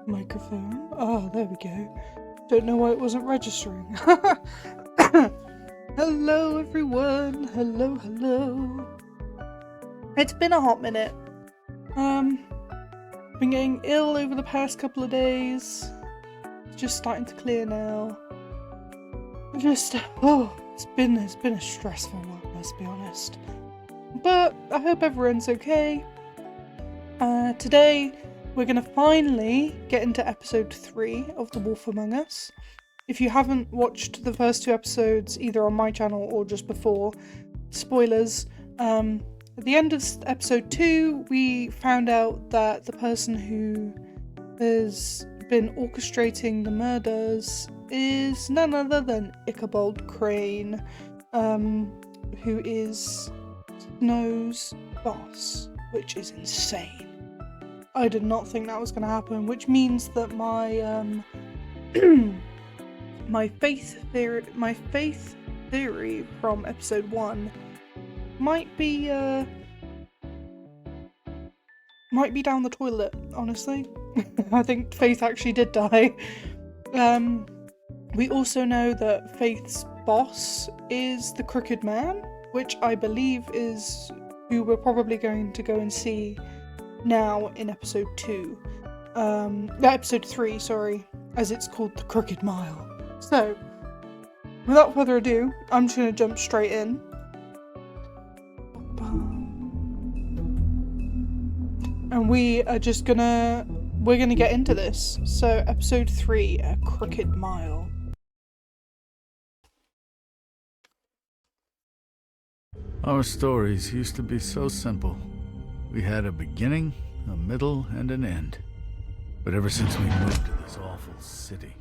microphone. Oh, there we go. Don't know why it wasn't registering. Hello everyone. Hello. It's been a hot minute. Been getting ill over the past couple of days. Just starting to clear now. It's been a stressful one, let's be honest. But I hope everyone's okay. Today we're gonna finally get into episode 3 of The Wolf Among Us. If you haven't watched the first 2 episodes, either on my channel or just before, spoilers, at the end of episode 2, we found out that the person who has been orchestrating the murders is none other than Ichabod Crane, who is Snow's boss, which is insane. I did not think that was going to happen, which means that my my faith theory from episode 1 might be down the toilet, honestly. I think Faith actually did die. We also know that Faith's boss is the Crooked Man, which I believe is who we're probably going to go and see now in episode 3, sorry, as it's called the Crooked Mile. So, without further ado, I'm just going to jump straight in. And we're gonna get into this. So, episode 3, A Crooked Mile. Our stories used to be so simple. We had a beginning, a middle, and an end. But ever since we moved to this awful city,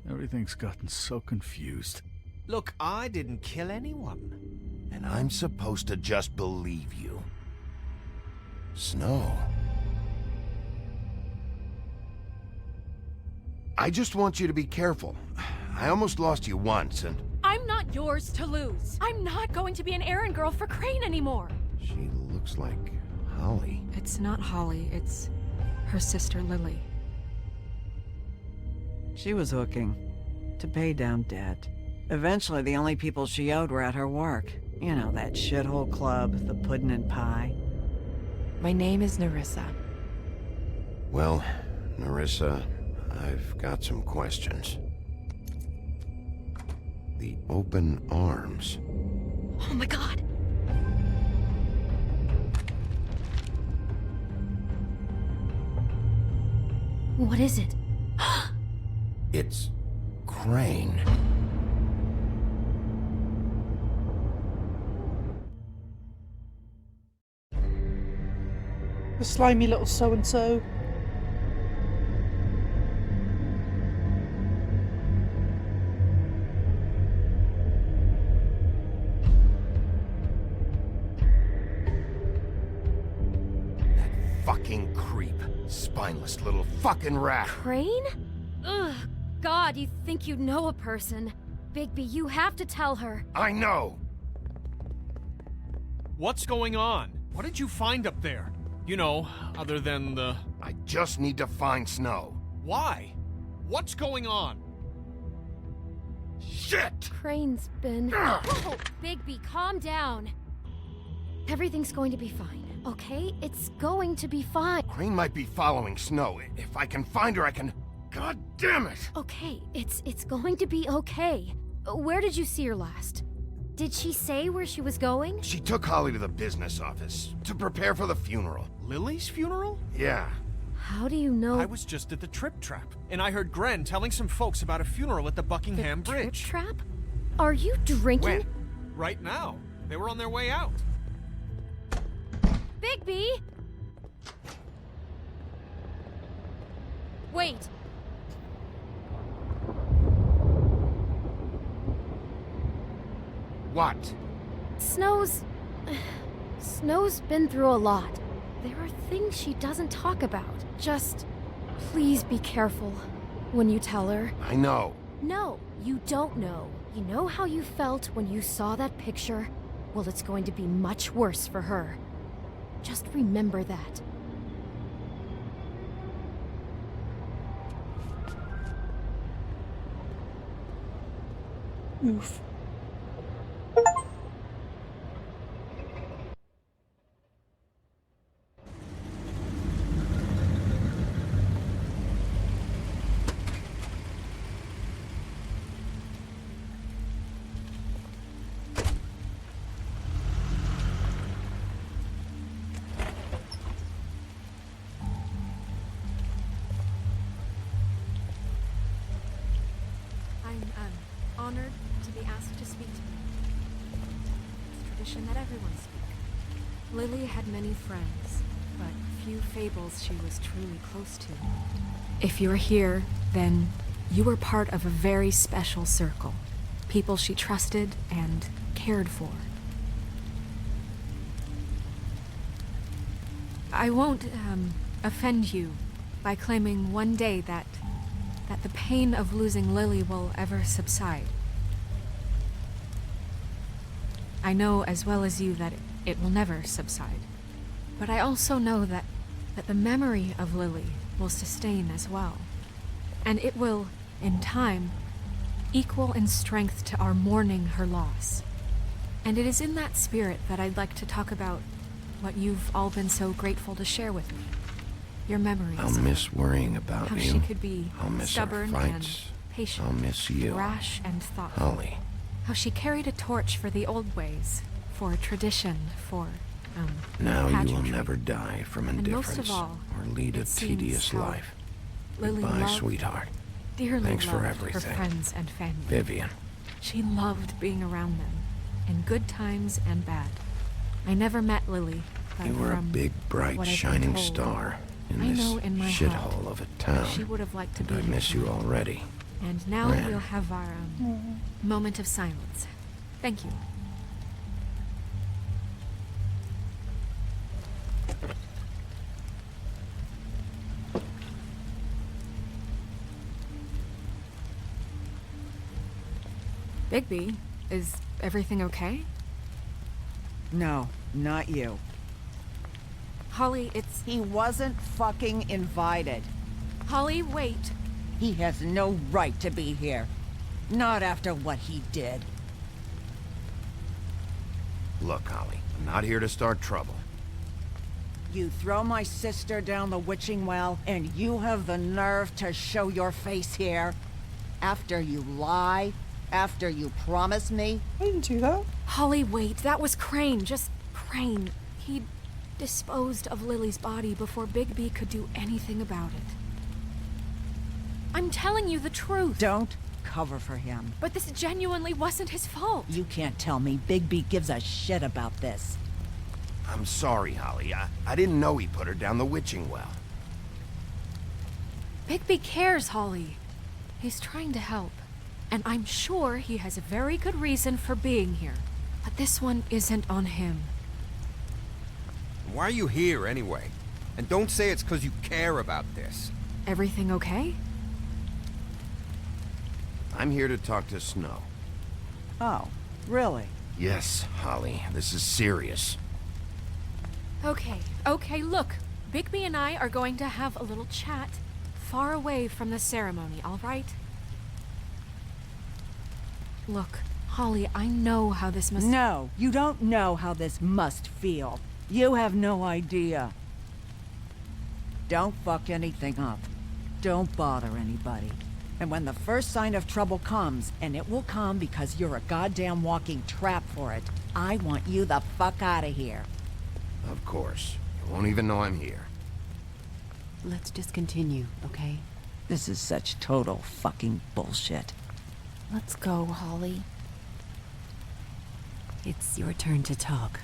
everything's gotten so confused. Look, I didn't kill anyone. And I'm supposed to just believe you. Snow. I just want you to be careful. I almost lost you once, and... I'm not yours to lose. I'm not going to be an errand girl for Crane anymore. She looks like Holly. It's not Holly, it's her sister Lily. She was hooking to pay down debt. Eventually, the only people she owed were at her work. You know, that shithole club, the Puddin' and Pie. My name is Nerissa. Well, Nerissa, I've got some questions. The open arms. Oh my god. What is it? It's Crane. The slimy little so-and-so. Fucking creep. Spineless little fucking rat. Crane? Ugh, God, you think you know a person. Bigby, you have to tell her. I know! What's going on? What did you find up there? You know, other than the... I just need to find Snow. Why? What's going on? Shit! Crane's been... Whoa, Bigby, calm down. Everything's going to be fine, okay? It's going to be fine. Crane might be following Snow. If I can find her, I can... God damn it! Okay, it's going to be okay. Where did you see her last? Did she say where she was going? She took Holly to the business office to prepare for the funeral. Lily's funeral? Yeah. How do you know? I was just at the Trip Trap, and I heard Gren telling some folks about a funeral at the Buckingham the Bridge. Trip Trap? Are you drinking? When? Right now. They were on their way out. Bigby! Wait. What? Snow's been through a lot. There are things she doesn't talk about. Just, please be careful when you tell her. I know. No, you don't know. You know how you felt when you saw that picture? Well, it's going to be much worse for her. Just remember that. Oof. I'm honored to be asked to speak to you. It's tradition that everyone speak. Lily had many friends, but few fables she was truly close to. If you're here, then you were part of a very special circle. People she trusted and cared for. I won't, offend you by claiming one day that the pain of losing Lily will ever subside. I know as well as you that it will never subside. But I also know that the memory of Lily will sustain as well. And it will, in time, equal in strength to our mourning her loss. And it is in that spirit that I'd like to talk about what you've all been so grateful to share with me. Your memories. I'll miss worrying about how you. she could be I'll miss stubborn our and fights. patient, I'll miss you. rash and thoughtful. Holly. How she carried a torch for the old ways, for tradition, for Now you will pageantry. never die from And indifference most of all, or lead a it seems tedious how life. Lily Goodbye, loved, sweetheart. dearly Thanks for loved everything. her friends and family. Vivian. She loved being around them, in good times and bad. I never met Lily, but You were a from big, bright, what I've been shining told, star in I this know in my shithole heart of a town. she would have liked to And be I here miss you tonight. already. And now Ren. we'll have our moment of silence. Thank you. Bigby, is everything okay? No, not you. Holly, it's... He wasn't fucking invited. Holly, wait. He has no right to be here. Not after what he did. Look, Holly, I'm not here to start trouble. You throw my sister down the witching well, and you have the nerve to show your face here? After you lie? After you promise me? I didn't do that. Holly, wait. That was Crane. Just Crane. He disposed of Lily's body before Bigby could do anything about it. I'm telling you the truth. Don't cover for him. But this genuinely wasn't his fault. You can't tell me Bigby gives a shit about this. I'm sorry, Holly. I didn't know he put her down the witching well. Bigby cares, Holly. He's trying to help. And I'm sure he has a very good reason for being here. But this one isn't on him. Why are you here, anyway? And don't say it's because you care about this. Everything okay? I'm here to talk to Snow. Oh, really? Yes, Holly, this is serious. Okay, look. Bigby and I are going to have a little chat far away from the ceremony, all right? Look, Holly, I know how this must... No, you don't know how this must feel. You have no idea. Don't fuck anything up. Don't bother anybody. And when the first sign of trouble comes, and it will come because you're a goddamn walking trap for it, I want you the fuck out of here. Of course. You won't even know I'm here. Let's just continue, okay? This is such total fucking bullshit. Let's go, Holly. It's your turn to talk.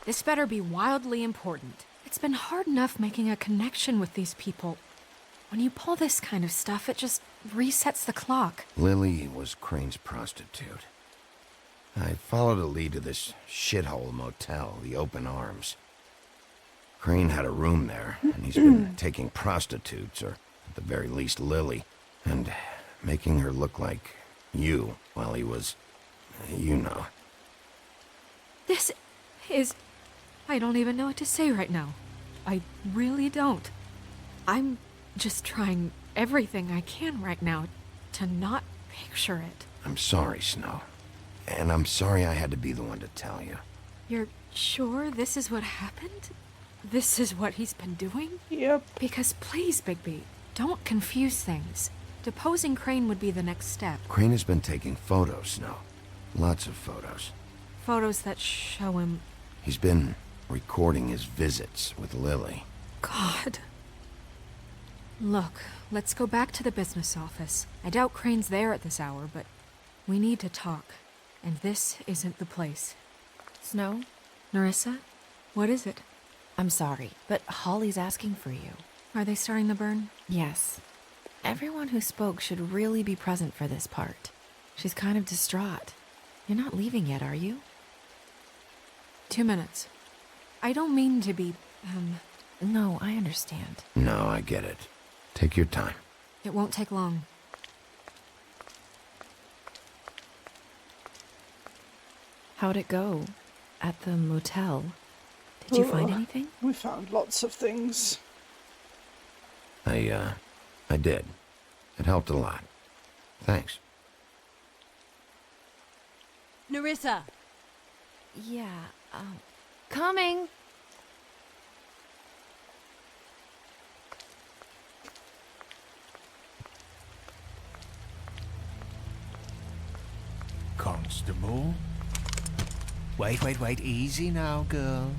This better be wildly important. It's been hard enough making a connection with these people. When you pull this kind of stuff, it just resets the clock. Lily was Crane's prostitute. I followed a lead to this shithole motel, the Open Arms. Crane had a room there, and he's been taking prostitutes, or at the very least Lily, and making her look like you while he was, you know. This is... I don't even know what to say right now. I really don't. I'm just trying everything I can right now to not picture it. I'm sorry, Snow. And I'm sorry I had to be the one to tell you. You're sure this is what happened? This is what he's been doing? Yep. Because please, Bigby, don't confuse things. Deposing Crane would be the next step. Crane has been taking photos, Snow. Lots of photos. Photos that show him... He's been recording his visits with Lily. God. Look, let's go back to the business office. I doubt Crane's there at this hour, but we need to talk. And this isn't the place. Snow? Nerissa? What is it? I'm sorry, but Holly's asking for you. Are they starting the burn? Yes. Everyone who spoke should really be present for this part. She's kind of distraught. You're not leaving yet, are you? 2 minutes. I don't mean to be, No, I understand. No, I get it. Take your time. It won't take long. How'd it go? At the motel? Did you find anything? We found lots of things. I did. It helped a lot. Thanks. Nerissa! Yeah, coming! Constable? Wait, easy now, girl.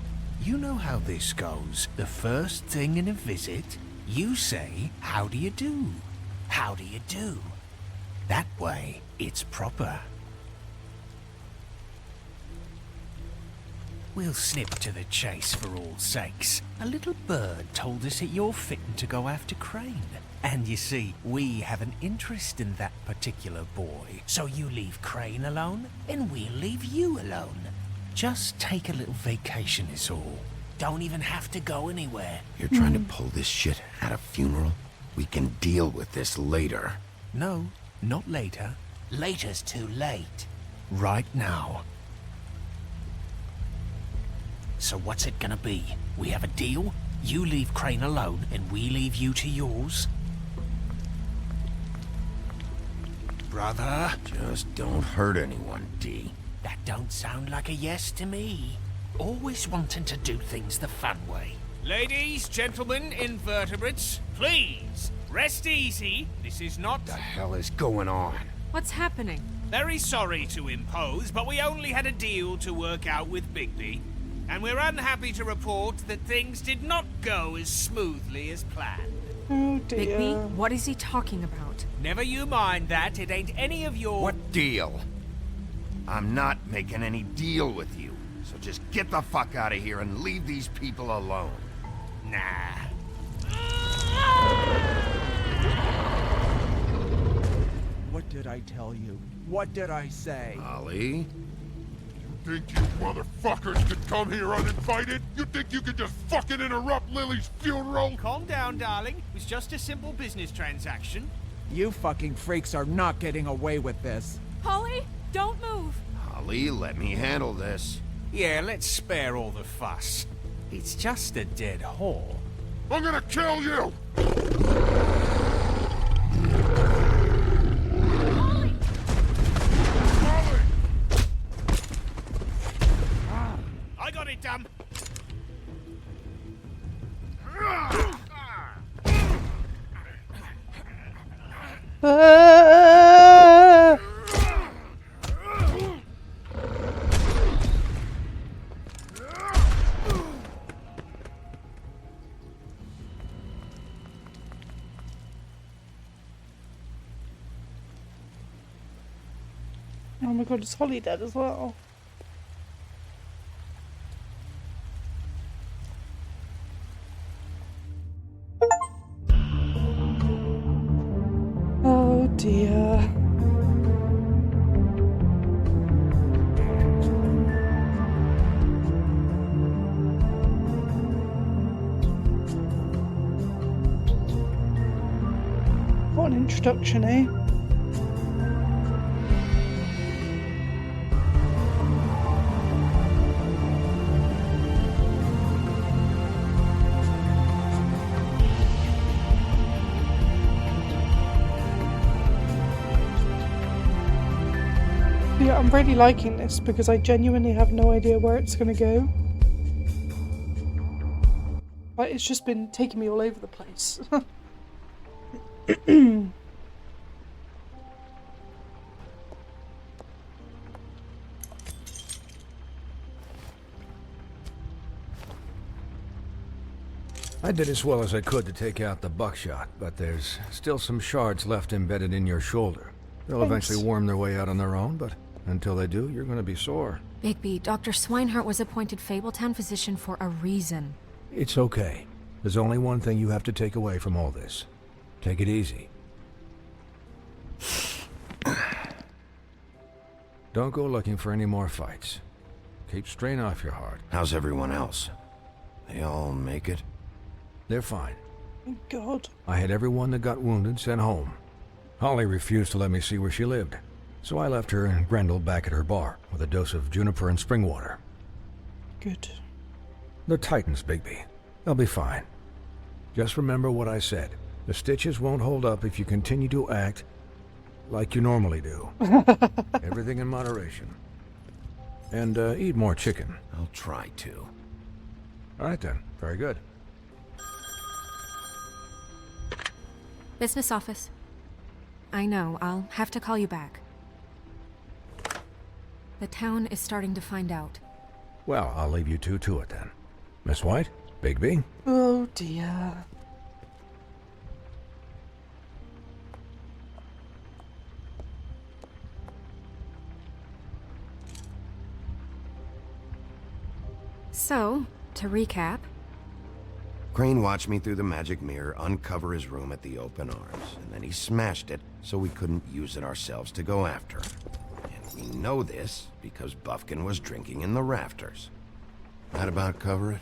You know how this goes. The first thing in a visit, you say, how do you do? How do you do? That way, it's proper. We'll snip to the chase for all sakes. A little bird told us that you're fitting to go after Crane. And you see, we have an interest in that particular boy. So you leave Crane alone, and we'll leave you alone. Just take a little vacation is all. Don't even have to go anywhere. You're trying to pull this shit at a funeral? We can deal with this later. No, not later. Later's too late. Right now. So what's it gonna be? We have a deal? You leave Crane alone, and we leave you to yours? Brother? Just don't hurt anyone, D. That don't sound like a yes to me. Always wanting to do things the fun way. Ladies, gentlemen, invertebrates, please, rest easy. This is not... The hell is going on? What's happening? Very sorry to impose, but we only had a deal to work out with Bigby. And we're unhappy to report that things did not go as smoothly as planned. Oh dear. Bigby, what is he talking about? Never you mind that, it ain't any of your... What deal? I'm not making any deal with you. So just get the fuck out of here and leave these people alone. Nah. What did I tell you? What did I say? Ollie? You think you motherfuckers could come here uninvited? You think you could just fucking interrupt Lily's funeral? Calm down, darling. It was just a simple business transaction. You fucking freaks are not getting away with this. Holly, don't move! Ollie, let me handle this. Yeah, let's spare all the fuss. It's just a dead whore. I'm gonna kill you! Holly! Ollie! I got it, dumb. Oh my god, is Holly dead as well? Oh dear. What an introduction, eh? I'm really liking this because I genuinely have no idea where it's going to go. Like, it's just been taking me all over the place. I did as well as I could to take out the buckshot, but there's still some shards left embedded in your shoulder. They'll eventually worm their way out on their own, but until they do, you're going to be sore. Bigby, Dr. Swinehart was appointed Fabletown physician for a reason. It's okay. There's only one thing you have to take away from all this. Take it easy. Don't go looking for any more fights. Keep strain off your heart. How's everyone else? They all make it? They're fine. Thank God. I had everyone that got wounded sent home. Holly refused to let me see where she lived, so I left her and Grendel back at her bar with a dose of juniper and spring water. Good. They're Titans, Bigby. They'll be fine. Just remember what I said. The stitches won't hold up if you continue to act like you normally do. Everything in moderation. And eat more chicken. I'll try to. All right then. Very good. Business office. I know, I'll have to call you back. The town is starting to find out. Well, I'll leave you two to it then. Miss White? Bigby? Oh dear. So, to recap... Crane watched me through the magic mirror uncover his room at the open arms, and then he smashed it so we couldn't use it ourselves to go after him. And we know this because Buffkin was drinking in the rafters. That about cover it?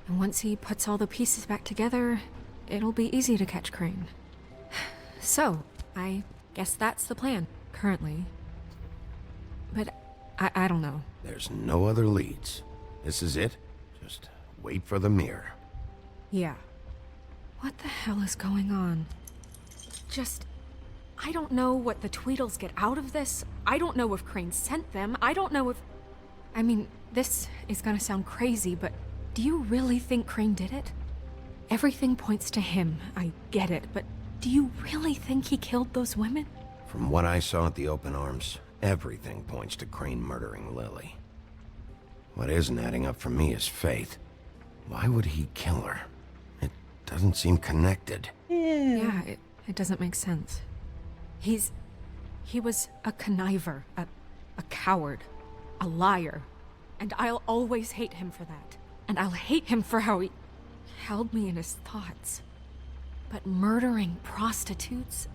And once he puts all the pieces back together, it'll be easy to catch Crane. So, I guess that's the plan, currently. But I don't know. There's no other leads. This is it. Just wait for the mirror. Yeah. What the hell is going on? I don't know what the Tweedles get out of this. I don't know if Crane sent them. I don't know if... I mean, this is gonna sound crazy, but do you really think Crane did it? Everything points to him, I get it, but do you really think he killed those women? From what I saw at the open arms, everything points to Crane murdering Lily. What isn't adding up for me is Faith. Why would he kill her? It doesn't seem connected. Yeah, it doesn't make sense. He was a conniver, a coward, a liar. And I'll always hate him for that. And I'll hate him for how he held me in his thoughts. But murdering prostitutes?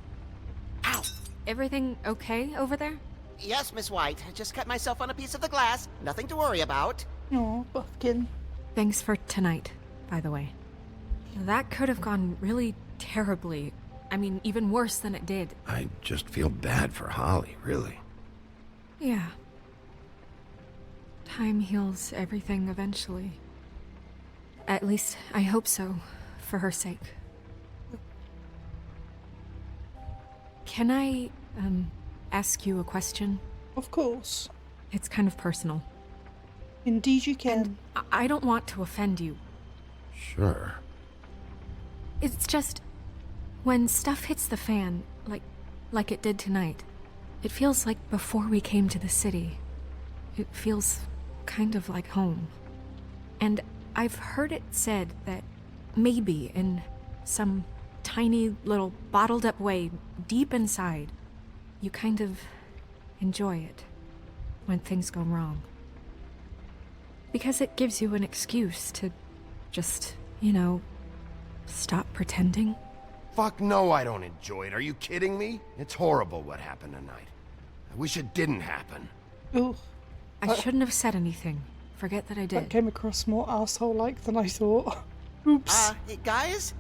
Ow! Everything okay over there? Yes, Miss White. I just cut myself on a piece of the glass. Nothing to worry about. Oh, Buffkin. Thanks for tonight, by the way. That could have gone really terribly. I mean, even worse than it did. I just feel bad for Holly, really. Yeah. Time heals everything eventually. At least, I hope so, for her sake. Can I, ask you a question? Of course. It's kind of personal. Indeed you can. And I don't want to offend you. Sure. It's just... when stuff hits the fan, like it did tonight, it feels like before we came to the city. It feels kind of like home. And I've heard it said that maybe in some tiny little bottled up way deep inside, you kind of enjoy it when things go wrong. Because it gives you an excuse to just, stop pretending. Fuck no, I don't enjoy it. Are you kidding me? It's horrible what happened tonight. I wish it didn't happen. Ooh. I shouldn't have said anything. Forget that I did. That came across more asshole-like than I thought. Oops. Hey guys?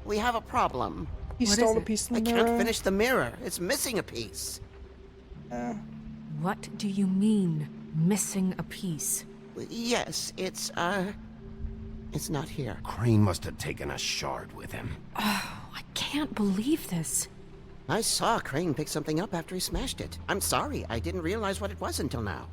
We have a problem. He stole a piece of the mirror. I can't finish the mirror. It's missing a piece. What do you mean, missing a piece? Yes, it's not here. Crane must have taken a shard with him. Oh, I can't believe this. I saw Crane pick something up after he smashed it. I'm sorry, I didn't realize what it was until now.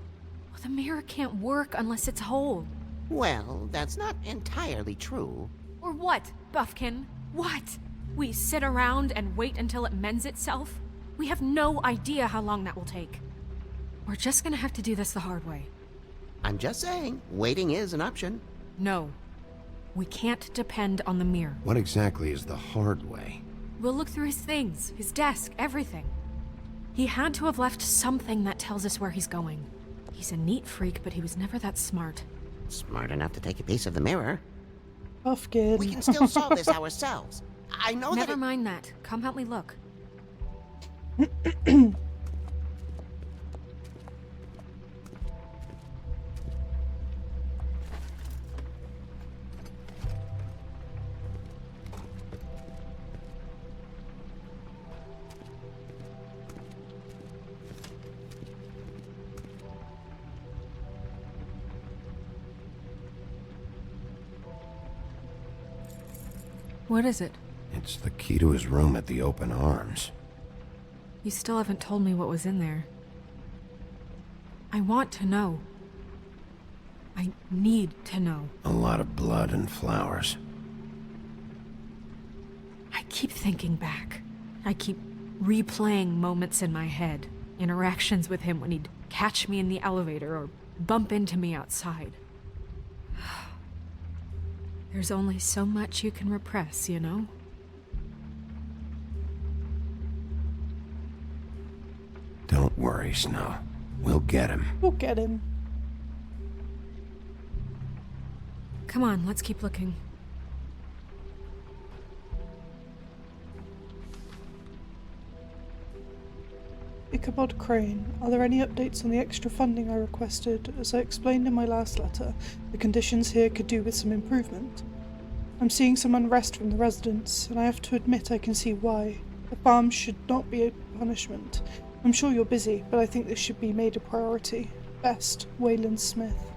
Well, the mirror can't work unless it's whole. Well, that's not entirely true. Or what, Buffkin? What? We sit around and wait until it mends itself? We have no idea how long that will take. We're just gonna have to do this the hard way. I'm just saying, waiting is an option. No. We can't depend on the mirror. What exactly is the hard way? We'll look through his things, his desk, everything. He had to have left something that tells us where he's going. He's a neat freak, but he was never that smart. Smart enough to take a piece of the mirror. Buffkin. We can still solve this ourselves. I know Never mind that. Come help me look. What is it? It's the key to his room at the Open Arms. You still haven't told me what was in there. I want to know. I need to know. A lot of blood and flowers. I keep thinking back. I keep replaying moments in my head. Interactions with him when he'd catch me in the elevator or bump into me outside. There's only so much you can repress, you know? Don't worry, Snow. We'll get him. We'll get him. Come on, let's keep looking. Ichabod Crane, are there any updates on the extra funding I requested? As I explained in my last letter, the conditions here could do with some improvement. I'm seeing some unrest from the residents, and I have to admit I can see why. The farm should not be a punishment. I'm sure you're busy, but I think this should be made a priority. Best, Wayland Smith.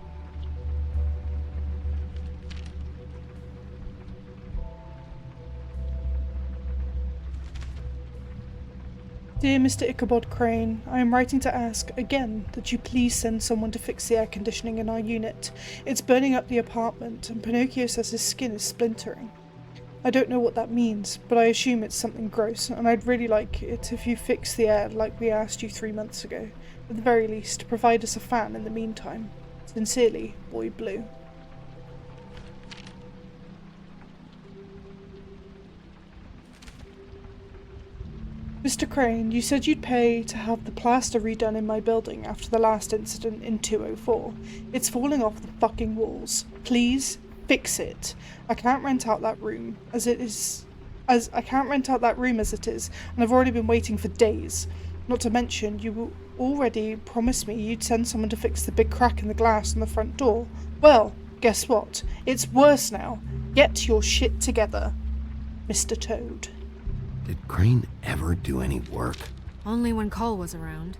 Dear Mr. Ichabod Crane, I am writing to ask, again, that you please send someone to fix the air conditioning in our unit. It's burning up the apartment, and Pinocchio says his skin is splintering. I don't know what that means, but I assume it's something gross, and I'd really like it if you fix the air like we asked you 3 months ago. At the very least, provide us a fan in the meantime. Sincerely, Boy Blue. Mr. Crane, you said you'd pay to have the plaster redone in my building after the last incident in 204. It's falling off the fucking walls. Please fix it. I can't rent out that room as it is, and I've already been waiting for days. Not to mention, you already promised me you'd send someone to fix the big crack in the glass on the front door. Well, guess what? It's worse now. Get your shit together, Mr. Toad. Did Crane ever do any work? Only when Cole was around.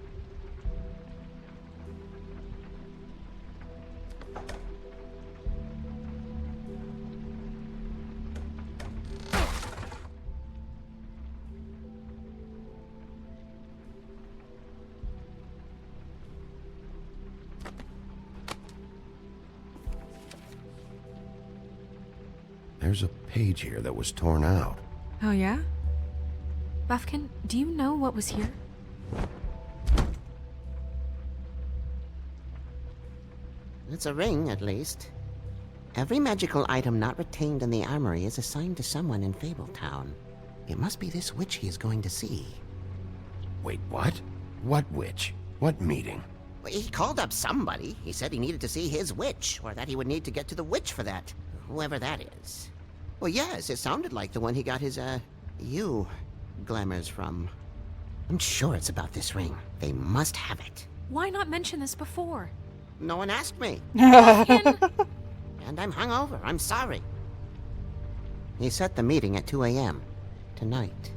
There's a page here that was torn out. Oh yeah? Buffkin, do you know what was here? It's a ring, at least. Every magical item not retained in the armory is assigned to someone in Fabletown. It must be this witch he is going to see. Wait, what? What witch? What meeting? Well, he called up somebody. He said he needed to see his witch, or that he would need to get to the witch for that. Whoever that is. Well, yes, it sounded like the one he got his, glamours from. I'm sure it's about this ring. They must have it. Why not mention this before? No one asked me. And I'm hungover. I'm sorry. He set the meeting at 2 a.m. tonight.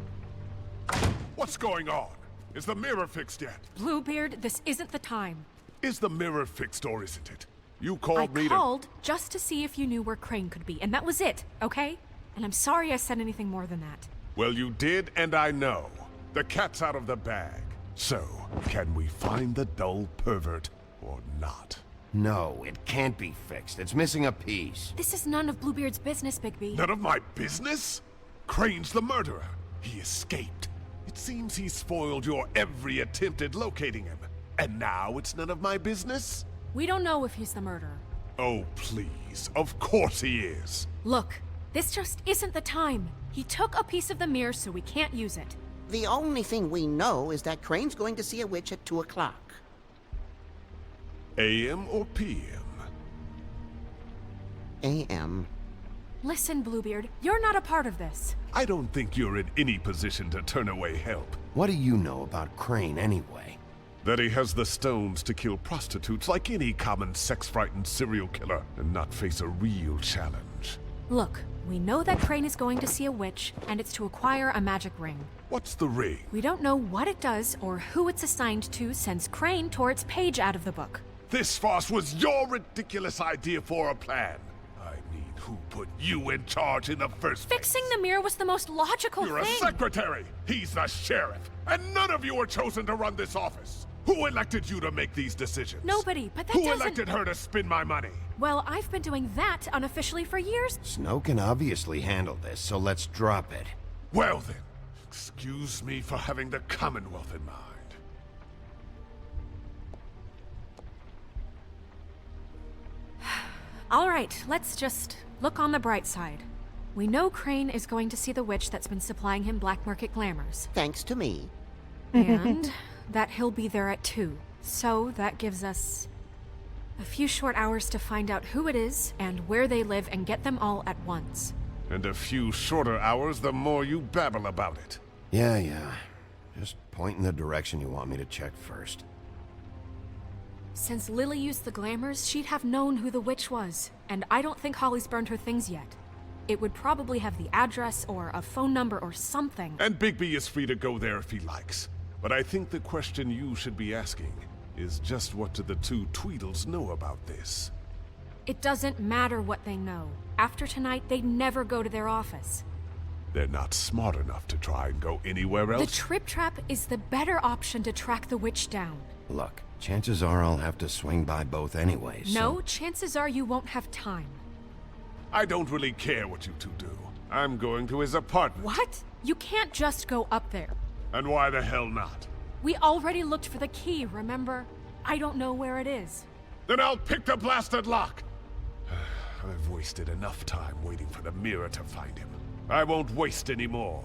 What's going on? Is the mirror fixed yet? Bluebeard, this isn't the time. Is the mirror fixed or isn't it? You called me I called just to see if you knew where Crane could be, and that was it, okay? And I'm sorry I said anything more than that. Well, you did, and I know. The cat's out of the bag. So, can we find the dull pervert or not? No, it can't be fixed. It's missing a piece. This is none of Bluebeard's business, Bigby. None of my business? Crane's the murderer. He escaped. It seems he spoiled your every attempt at locating him. And now it's none of my business? We don't know if he's the murderer. Oh, please. Of course he is. Look, this just isn't the time. He took a piece of the mirror, so we can't use it. The only thing we know is that Crane's going to see a witch at 2 o'clock. AM or PM? AM. Listen, Bluebeard, you're not a part of this. I don't think you're in any position to turn away help. What do you know about Crane anyway? That he has the stones to kill prostitutes like any common sex-frightened serial killer and not face a real challenge. Look, we know that Crane is going to see a witch, and it's to acquire a magic ring. What's the ring? We don't know what it does or who it's assigned to since Crane tore its page out of the book. This farce was your ridiculous idea for a plan. I mean, who put you in charge in the first place? Fixing the mirror was the most logical You're thing. a secretary! He's the sheriff! And none of you were chosen to run this office! Who elected you to make these decisions? Nobody, but that Who doesn't... elected her to spend my money? Well, I've been doing that unofficially for years. Snow can obviously handle this, so let's drop it. Well then, excuse me for having the Commonwealth in mind. All right, let's just look on the bright side. We know Crane is going to see the witch that's been supplying him black market glamours. Thanks to me. And that he'll be there at 2. So that gives us a few short hours to find out who it is and where they live and get them all at once. And a few shorter hours the more you babble about it. Yeah. Just point in the direction you want me to check first. Since Lily used the glamours, she'd have known who the witch was, and I don't think Holly's burned her things yet. It would probably have the address or a phone number or something. And Bigby is free to go there if he likes. But I think the question you should be asking is just what do the two Tweedles know about this? It doesn't matter what they know. After tonight, they'd never go to their office. They're not smart enough to try and go anywhere else? The Trip Trap is the better option to track the witch down. Look, chances are I'll have to swing by both anyways. No, chances are you won't have time. I don't really care what you two do. I'm going to his apartment. What? You can't just go up there. And why the hell not? We already looked for the key, remember? I don't know where it is. Then I'll pick the blasted lock! I've wasted enough time waiting for the mirror to find him. I won't waste any more.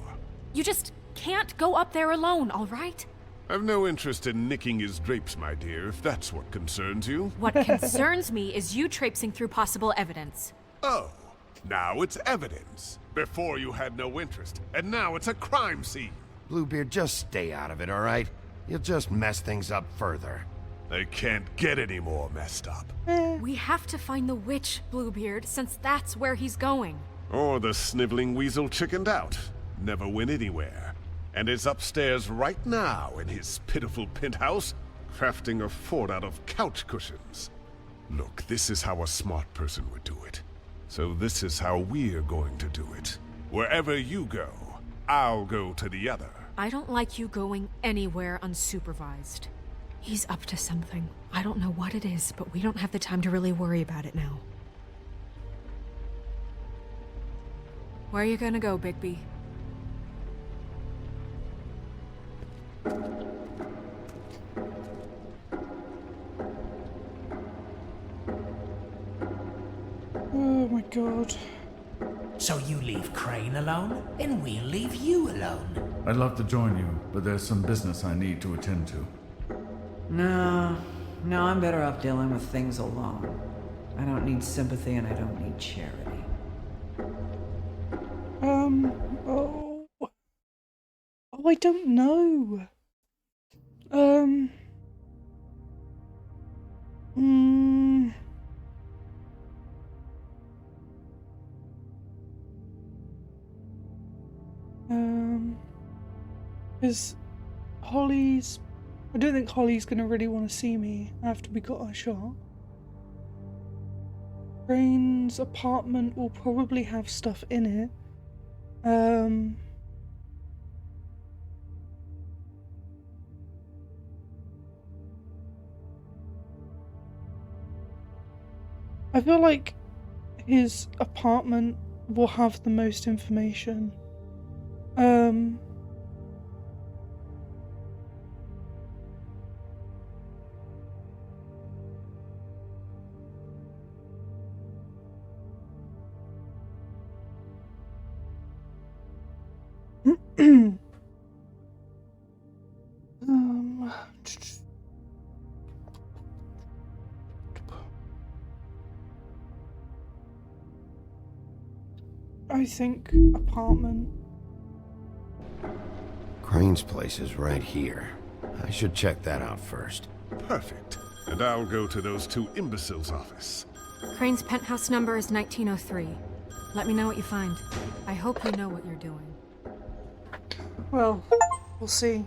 You just can't go up there alone, all right? I've no interest in nicking his drapes, my dear, if that's what concerns you. What concerns me is you traipsing through possible evidence. Oh, now it's evidence. Before you had no interest, and now it's a crime scene. Bluebeard, just stay out of it, all right? You'll just mess things up further. They can't get any more messed up. We have to find the witch, Bluebeard, since that's where he's going. Or the sniveling weasel chickened out. Never went anywhere. And is upstairs right now in his pitiful penthouse, crafting a fort out of couch cushions. Look, this is how a smart person would do it. So this is how we're going to do it. Wherever you go, I'll go to the other. I don't like you going anywhere unsupervised. He's up to something. I don't know what it is, but we don't have the time to really worry about it now. Where are you gonna go, Bigby? Oh my god. So you leave Crane alone, and we'll leave you alone. I'd love to join you, but there's some business I need to attend to. No, I'm better off dealing with things alone. I don't need sympathy and I don't need charity. Oh, I don't know. Is Holly's... I don't think Holly's gonna really want to see me after we got our shot. Crane's apartment will probably have stuff in it. I feel like his apartment will have the most information. I think apartment. Crane's place is right here. I should check that out first. Perfect. And I'll go to those two imbeciles' office. Crane's penthouse number is 1903. Let me know what you find. I hope you know what you're doing. Well, we'll see.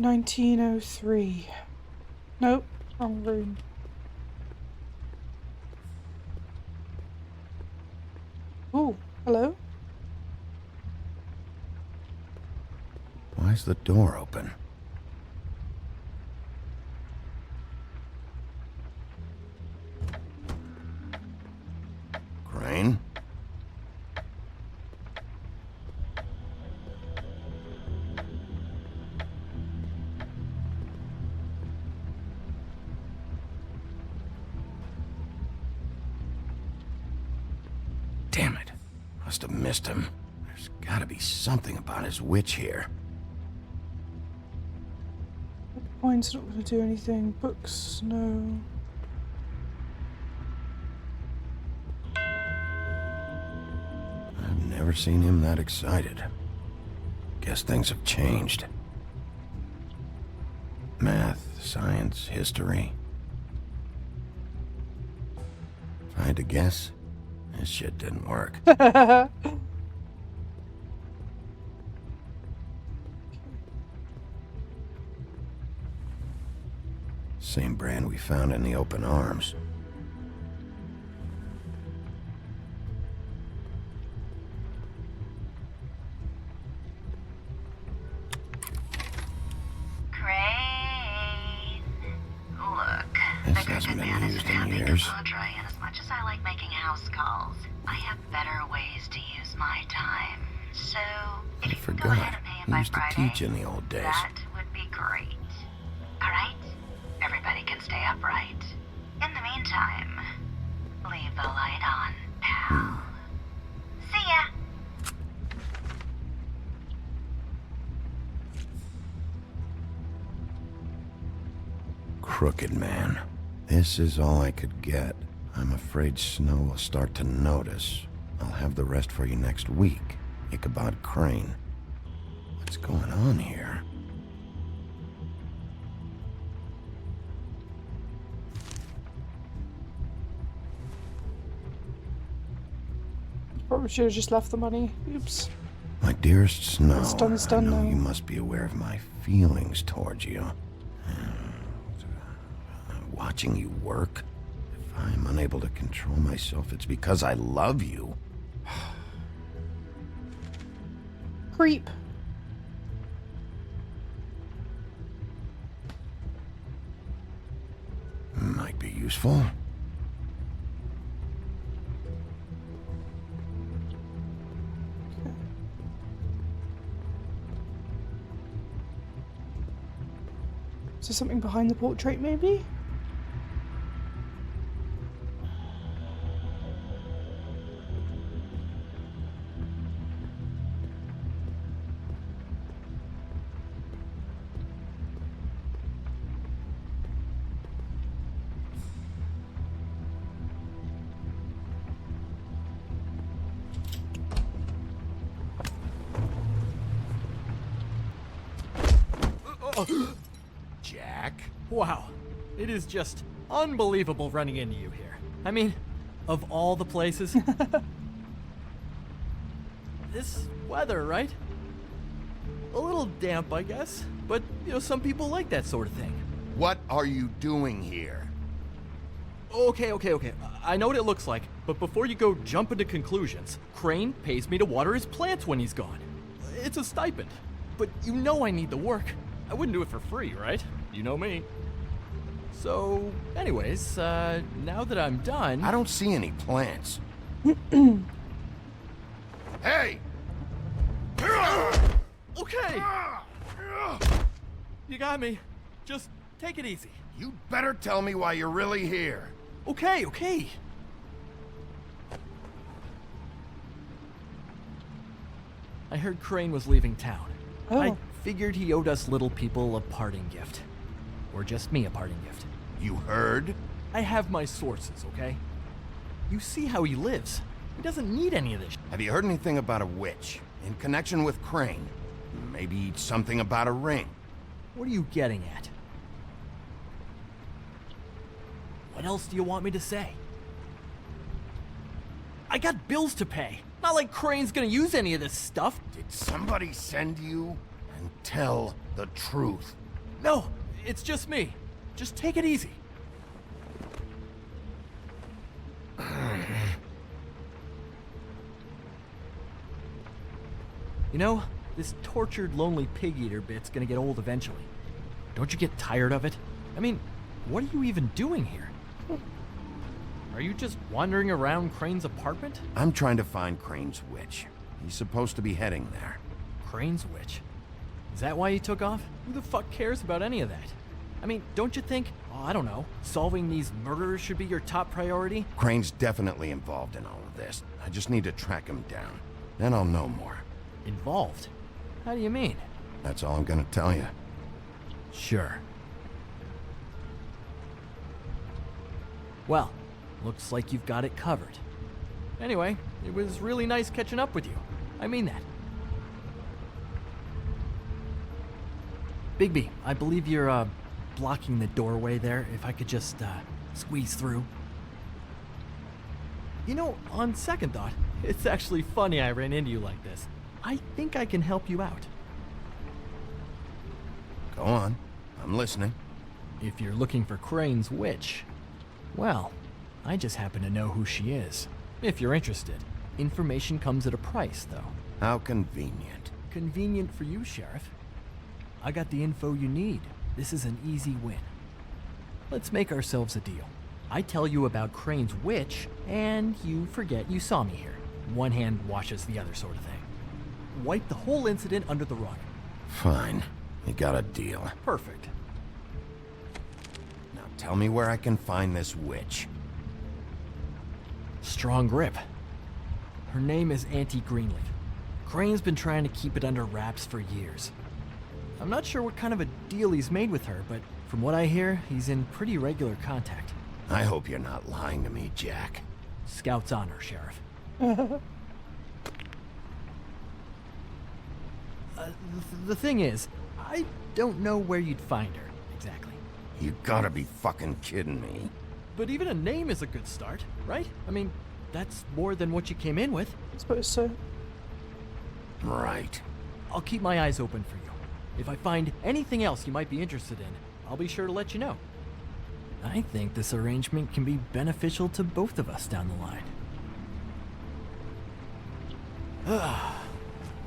$1903. Nope, wrong room. Oh, hello? Why's the door open? Crane? Damn it. Must have missed him. There's gotta be something about his witch here. Point's not going to do anything. Books, no. I've never seen him that excited. Guess things have changed. Math, science, history. If I had to guess, this shit didn't work. Same brand we found in the open arms. Crane. Look, This hasn't been used in years. Padre, and as much as I like making house calls, I have better ways to use my time. So, if you can go ahead and pay him We by used to Friday, teach in the old days. that would be great. Alright? Everybody can stay upright. In the meantime, leave the light on, pal. See ya! Crooked man. This is all I could get. I'm afraid Snow will start to notice. I'll have the rest for you next week. Ichabod Crane. What's going on here? Probably should have just left the money. Oops. My dearest Snow, It's done, it's done I know now. you must be aware of my feelings towards you. Watching you work, if I'm unable to control myself, it's because I love you. Creep. Might be useful. Is there something behind the portrait, maybe? Jack? Wow. It is just unbelievable running into you here. I mean, of all the places. This weather, right? A little damp, I guess. But, some people like that sort of thing. What are you doing here? Okay. I know what it looks like, but before you go jumping to conclusions, Crane pays me to water his plants when he's gone. It's a stipend. But you know I need the work. I wouldn't do it for free, right? You know me. So, anyways, now that I'm done... I don't see any plants. Hey! Okay! You got me. Just take it easy. You better tell me why you're really here. Okay. I heard Crane was leaving town. Oh. I figured he owed us little people a parting gift. Or just me a parting gift. You heard? I have my sources, okay? You see how he lives. He doesn't need any of this. Have you heard anything about a witch in connection with Crane? Maybe something about a ring. What are you getting at? What else do you want me to say? I got bills to pay. Not like Crane's gonna use any of this stuff. Did somebody send you? And tell the truth. No, it's just me. Just take it easy. You know, this tortured, lonely pig-eater bit's gonna get old eventually. Don't you get tired of it? I mean, what are you even doing here? Are you just wandering around Crane's apartment? I'm trying to find Crane's witch. He's supposed to be heading there. Crane's witch? Is that why you took off? Who the fuck cares about any of that? I mean, don't you think, I don't know, solving these murders should be your top priority? Crane's definitely involved in all of this. I just need to track him down. Then I'll know more. Involved? How do you mean? That's all I'm gonna tell you. Sure. Well, looks like you've got it covered. Anyway, it was really nice catching up with you. I mean that. Bigby, I believe you're, blocking the doorway there. If I could just, squeeze through. You know, on second thought, it's actually funny I ran into you like this. I think I can help you out. Go on. I'm listening. If you're looking for Crane's witch, well, I just happen to know who she is. If you're interested. Information comes at a price, though. How convenient. Convenient for you, Sheriff. I got the info you need. This is an easy win. Let's make ourselves a deal. I tell you about Crane's witch, and you forget you saw me here. One hand washes the other sort of thing. Wipe the whole incident under the rug. Fine. You got a deal. Perfect. Now tell me where I can find this witch. Strong grip. Her name is Auntie Greenleaf. Crane's been trying to keep it under wraps for years. I'm not sure what kind of a deal he's made with her, but from what I hear, he's in pretty regular contact. I hope you're not lying to me, Jack. Scout's honor, Sheriff. The thing is, I don't know where you'd find her, exactly. You gotta be fucking kidding me. But even a name is a good start, right? I mean, that's more than what you came in with. I suppose so. Right. I'll keep my eyes open for you. If I find anything else you might be interested in, I'll be sure to let you know. I think this arrangement can be beneficial to both of us down the line.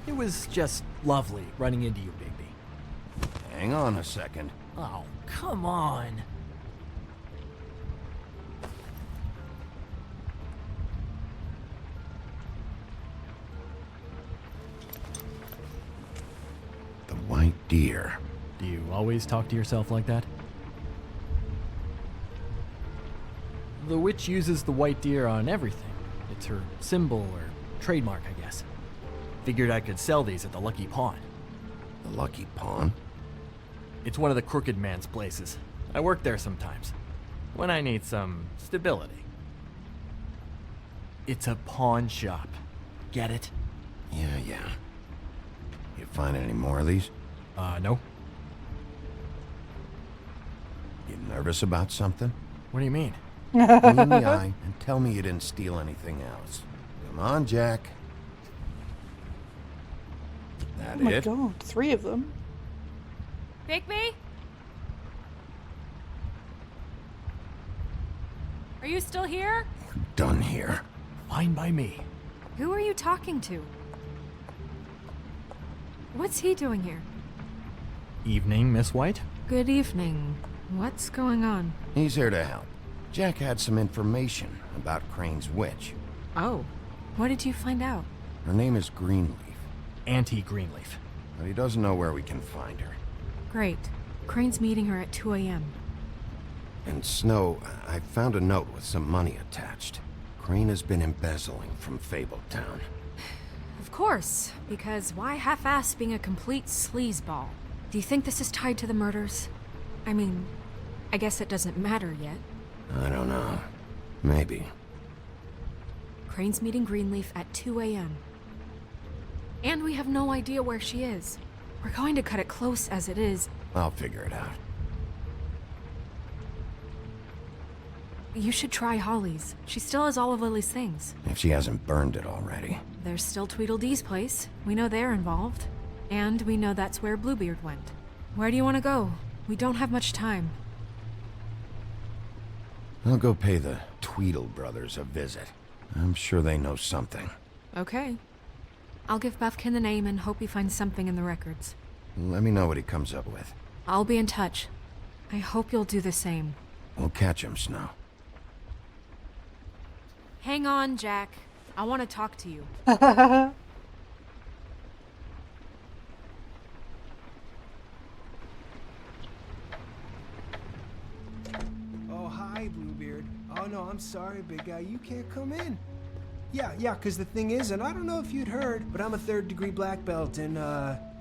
It was just lovely running into you, Bigby. Hang on a second. Oh, come on. The white deer. Do you always talk to yourself like that? The witch uses the white deer on everything. It's her symbol or trademark, I guess. Figured I could sell these at the Lucky Pawn. The Lucky Pawn? It's one of the crooked man's places. I work there sometimes, when I need some stability. It's a pawn shop. Get it? Yeah. You find any more of these? No. You nervous about something? What do you mean? Look me in the eye and tell me you didn't steal anything else. Come on, Jack. That Oh my it? god, 3 of them. Bigby? Are you still here? Done here. Fine by me. Who are you talking to? What's he doing here? Evening, Miss White. Good evening. What's going on? He's here to help. Jack had some information about Crane's witch. Oh, what did you find out? Her name is Greenleaf. Auntie Greenleaf. But he doesn't know where we can find her. Great. Crane's meeting her at 2 a.m. And Snow, I found a note with some money attached. Crane has been embezzling from Fabletown. Of course, because why half-ass being a complete sleazeball? Do you think this is tied to the murders? I mean, I guess it doesn't matter yet. I don't know. Maybe. Crane's meeting Greenleaf at 2 a.m. And we have no idea where she is. We're going to cut it close as it is. I'll figure it out. You should try Holly's. She still has all of Lily's things. If she hasn't burned it already. There's still Tweedledee's place. We know they're involved. And we know that's where Bluebeard went. Where do you want to go? We don't have much time. I'll go pay the Tweedle brothers a visit. I'm sure they know something. Okay. I'll give Buffkin the name and hope he finds something in the records. Let me know what he comes up with. I'll be in touch. I hope you'll do the same. We'll catch him, Snow. Hang on, Jack. I want to talk to you. Oh, hi, Bluebeard. Oh, no, I'm sorry, big guy. You can't come in. Yeah, because the thing is, and I don't know if you'd heard, but I'm a third-degree black belt and,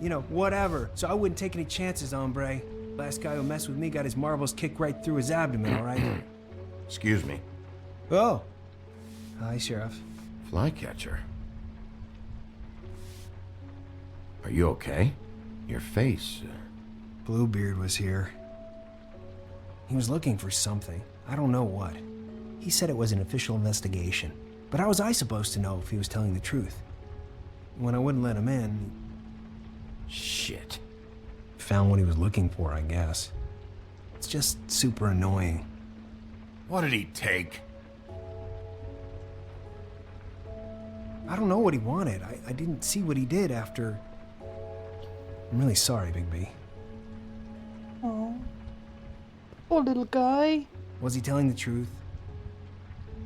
you know, whatever. So I wouldn't take any chances, hombre. Last guy who messed with me got his marbles kicked right through his abdomen, all right? Excuse me. Oh. Hi, Sheriff. Flycatcher. Are you okay? Your face... Bluebeard was here. He was looking for something. I don't know what. He said it was an official investigation. But how was I supposed to know if he was telling the truth? When I wouldn't let him in... Shit. Found what he was looking for, I guess. It's just super annoying. What did he take? I don't know what he wanted. I didn't see what he did after... I'm really sorry, Big B. Oh. Poor little guy. Was he telling the truth?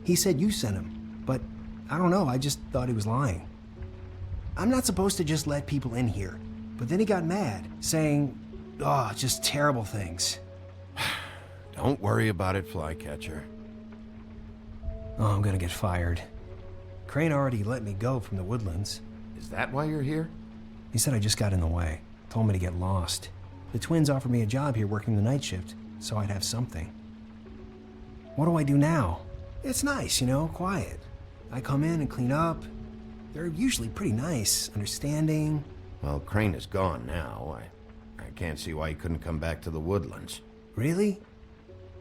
He said you sent him. But, I don't know, I just thought he was lying. I'm not supposed to just let people in here. But then he got mad, saying, oh, just terrible things. Don't worry about it, Flycatcher. Oh, I'm gonna get fired. Crane already let me go from the Woodlands. Is that why you're here? He said I just got in the way. Told me to get lost. The twins offered me a job here working the night shift, so I'd have something. What do I do now? It's nice, you know, quiet. I come in and clean up. They're usually pretty nice, understanding. Well, Crane is gone now. I can't see why he couldn't come back to the Woodlands. Really?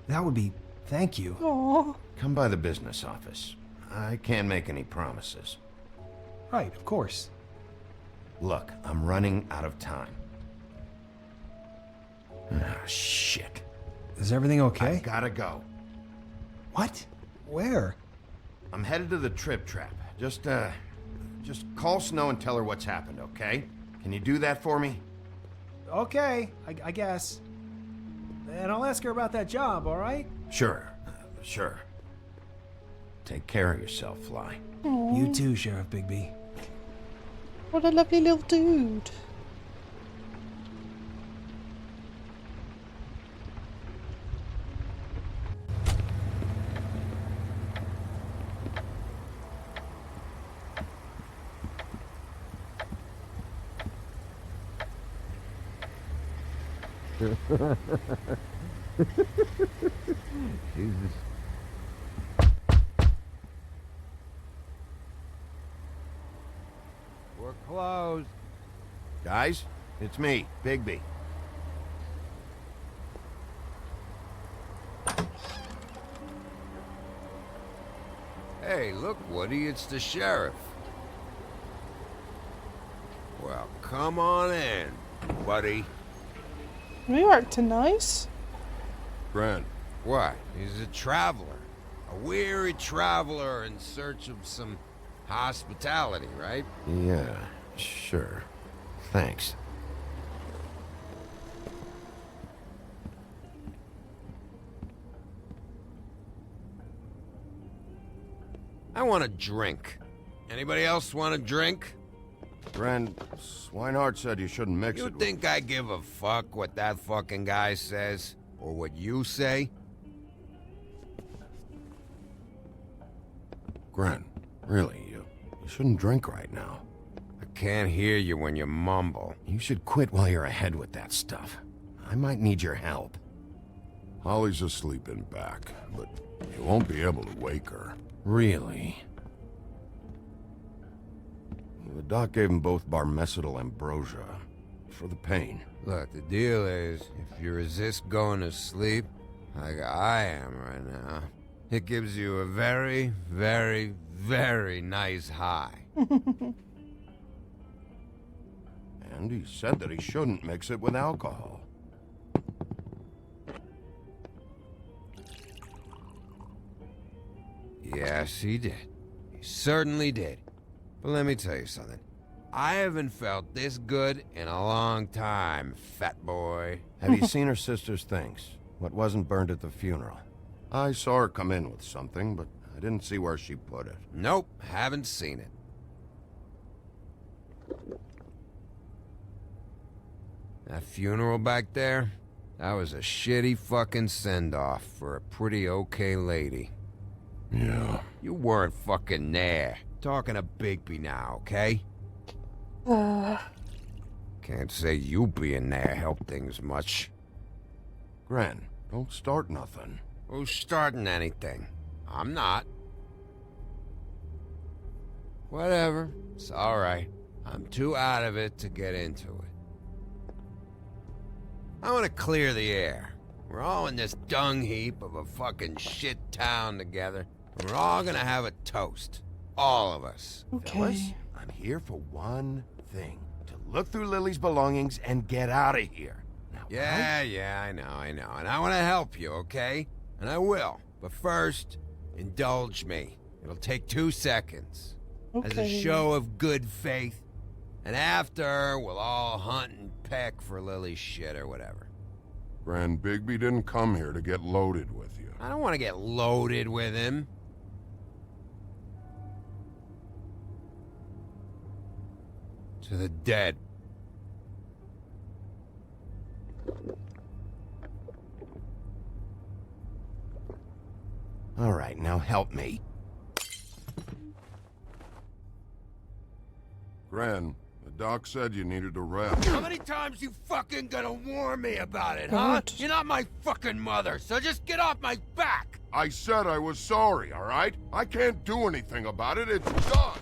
That would be... thank you. Aww. Come by the business office. I can't make any promises. Right, of course. Look, I'm running out of time. Ah, shit. Is everything okay? I gotta go. What? Where? I'm headed to the Trip Trap. Just call Snow and tell her what's happened, okay? Can you do that for me? Okay, I guess. And I'll ask her about that job, all right? Sure, sure. Take care of yourself, Fly. Aww. You too, Sheriff Bigby. What a lovely little dude. Jesus. We're closed. Guys, it's me, Bigby. Hey, look, Woody, it's the sheriff. Well, come on in, buddy. You acting nice. Brent, what? He's a traveler. A weary traveler in search of some hospitality, right? Yeah, sure. Thanks. I want a drink. Anybody else want a drink? Gren, Swinehart said you shouldn't mix You it think I give a fuck what that fucking guy says? Or what you say? Gren, really, you shouldn't drink right now. I can't hear you when you mumble. You should quit while you're ahead with that stuff. I might need your help. Holly's asleep in back, but you won't be able to wake her. Really? The doc gave them both Barmecidal ambrosia for the pain. Look, the deal is, if you resist going to sleep, like I am right now, it gives you a very, very, very nice high. And he said that he shouldn't mix it with alcohol. Yes, he did. He certainly did. But let me tell you something. I haven't felt this good in a long time, fat boy. Have you seen her sister's things? What wasn't burned at the funeral? I saw her come in with something, but I didn't see where she put it. Nope, haven't seen it. That funeral back there? That was a shitty fucking send-off for a pretty okay lady. Yeah. You weren't fucking there. Talking to Bigby now, okay? Can't say you being there helped things much. Gren, don't start nothing. Who's starting anything? I'm not. Whatever. It's alright. I'm too out of it to get into it. I want to clear the air. We're all in this dung heap of a fucking shit town together. We're all gonna have a toast. All of us. Okay. Fellas, I'm here for one thing. To look through Lily's belongings and get out of here. Now, Yeah, I know. And I want to help you, okay? And I will. But first, indulge me. It'll take 2 seconds. As a Okay. show of good faith. And after, we'll all hunt and peck for Lily's shit or whatever. Grand Bigby didn't come here to get loaded with you. I don't want to get loaded with him. To the dead. All right, now help me. Gran, the doc said you needed a rest. How many times you fucking gonna warn me about it, huh? God. You're not my fucking mother, so just get off my back! I said I was sorry, all right? I can't do anything about it. It's done.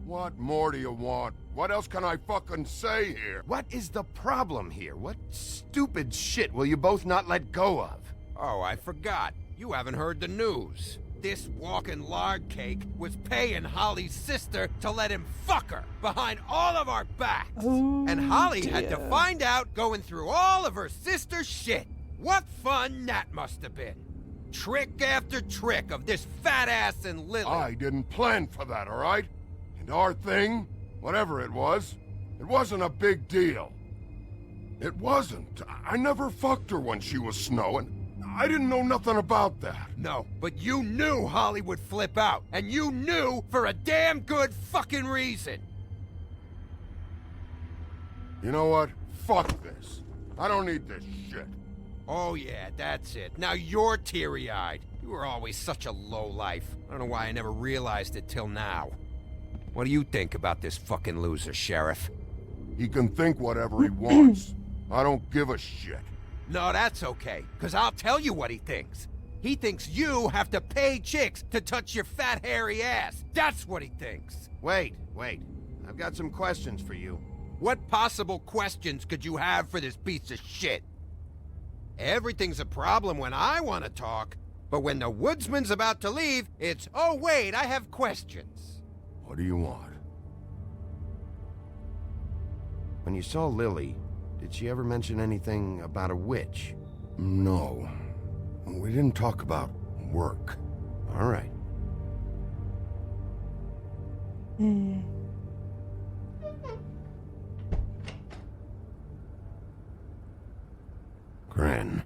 What more do you want? What else can I fucking say here? What is the problem here? What stupid shit will you both not let go of? Oh, I forgot. You haven't heard the news. This walking lard cake was paying Holly's sister to let him fuck her behind all of our backs. Oh, and Holly had to dear. find out going through all of her sister's shit. What fun that must have been. Trick after trick of this fat ass and Lily. I didn't plan for that, all right? And our thing, whatever it wasn't a big deal. It wasn't. I never fucked her when she was snowing. I didn't know nothing about that. No, but you knew Holly would flip out. And you knew for a damn good fucking reason. You know what? Fuck this. I don't need this shit. Oh yeah, that's it. Now you're teary-eyed. You were always such a lowlife. I don't know why I never realized it till now. What do you think about this fucking loser, Sheriff? He can think whatever he wants. I don't give a shit. No, that's okay, because I'll tell you what he thinks. He thinks you have to pay chicks to touch your fat, hairy ass. That's what he thinks. Wait. I've got some questions for you. What possible questions could you have for this piece of shit? Everything's a problem when I want to talk, but when the woodsman's about to leave, it's, oh wait, I have questions. What do you want? When you saw Lily, Did she ever mention anything about a witch? No. We didn't talk about work. All right. Gren.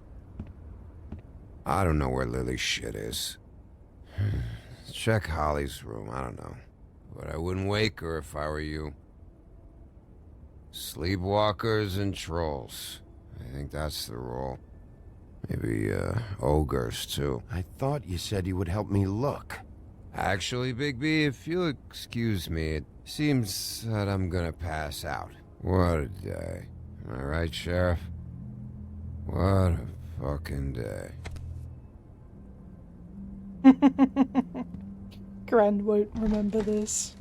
I don't know where Lily's shit is. Check Holly's room, I don't know. But I wouldn't wake her if I were you. Sleepwalkers and trolls. I think that's the rule. Maybe, ogres, too. I thought you said you would help me look. Actually, Bigby, if you'll excuse me, it seems that I'm gonna pass out. What a day. Am I right, Sheriff? What a fucking day. Gran won't remember this.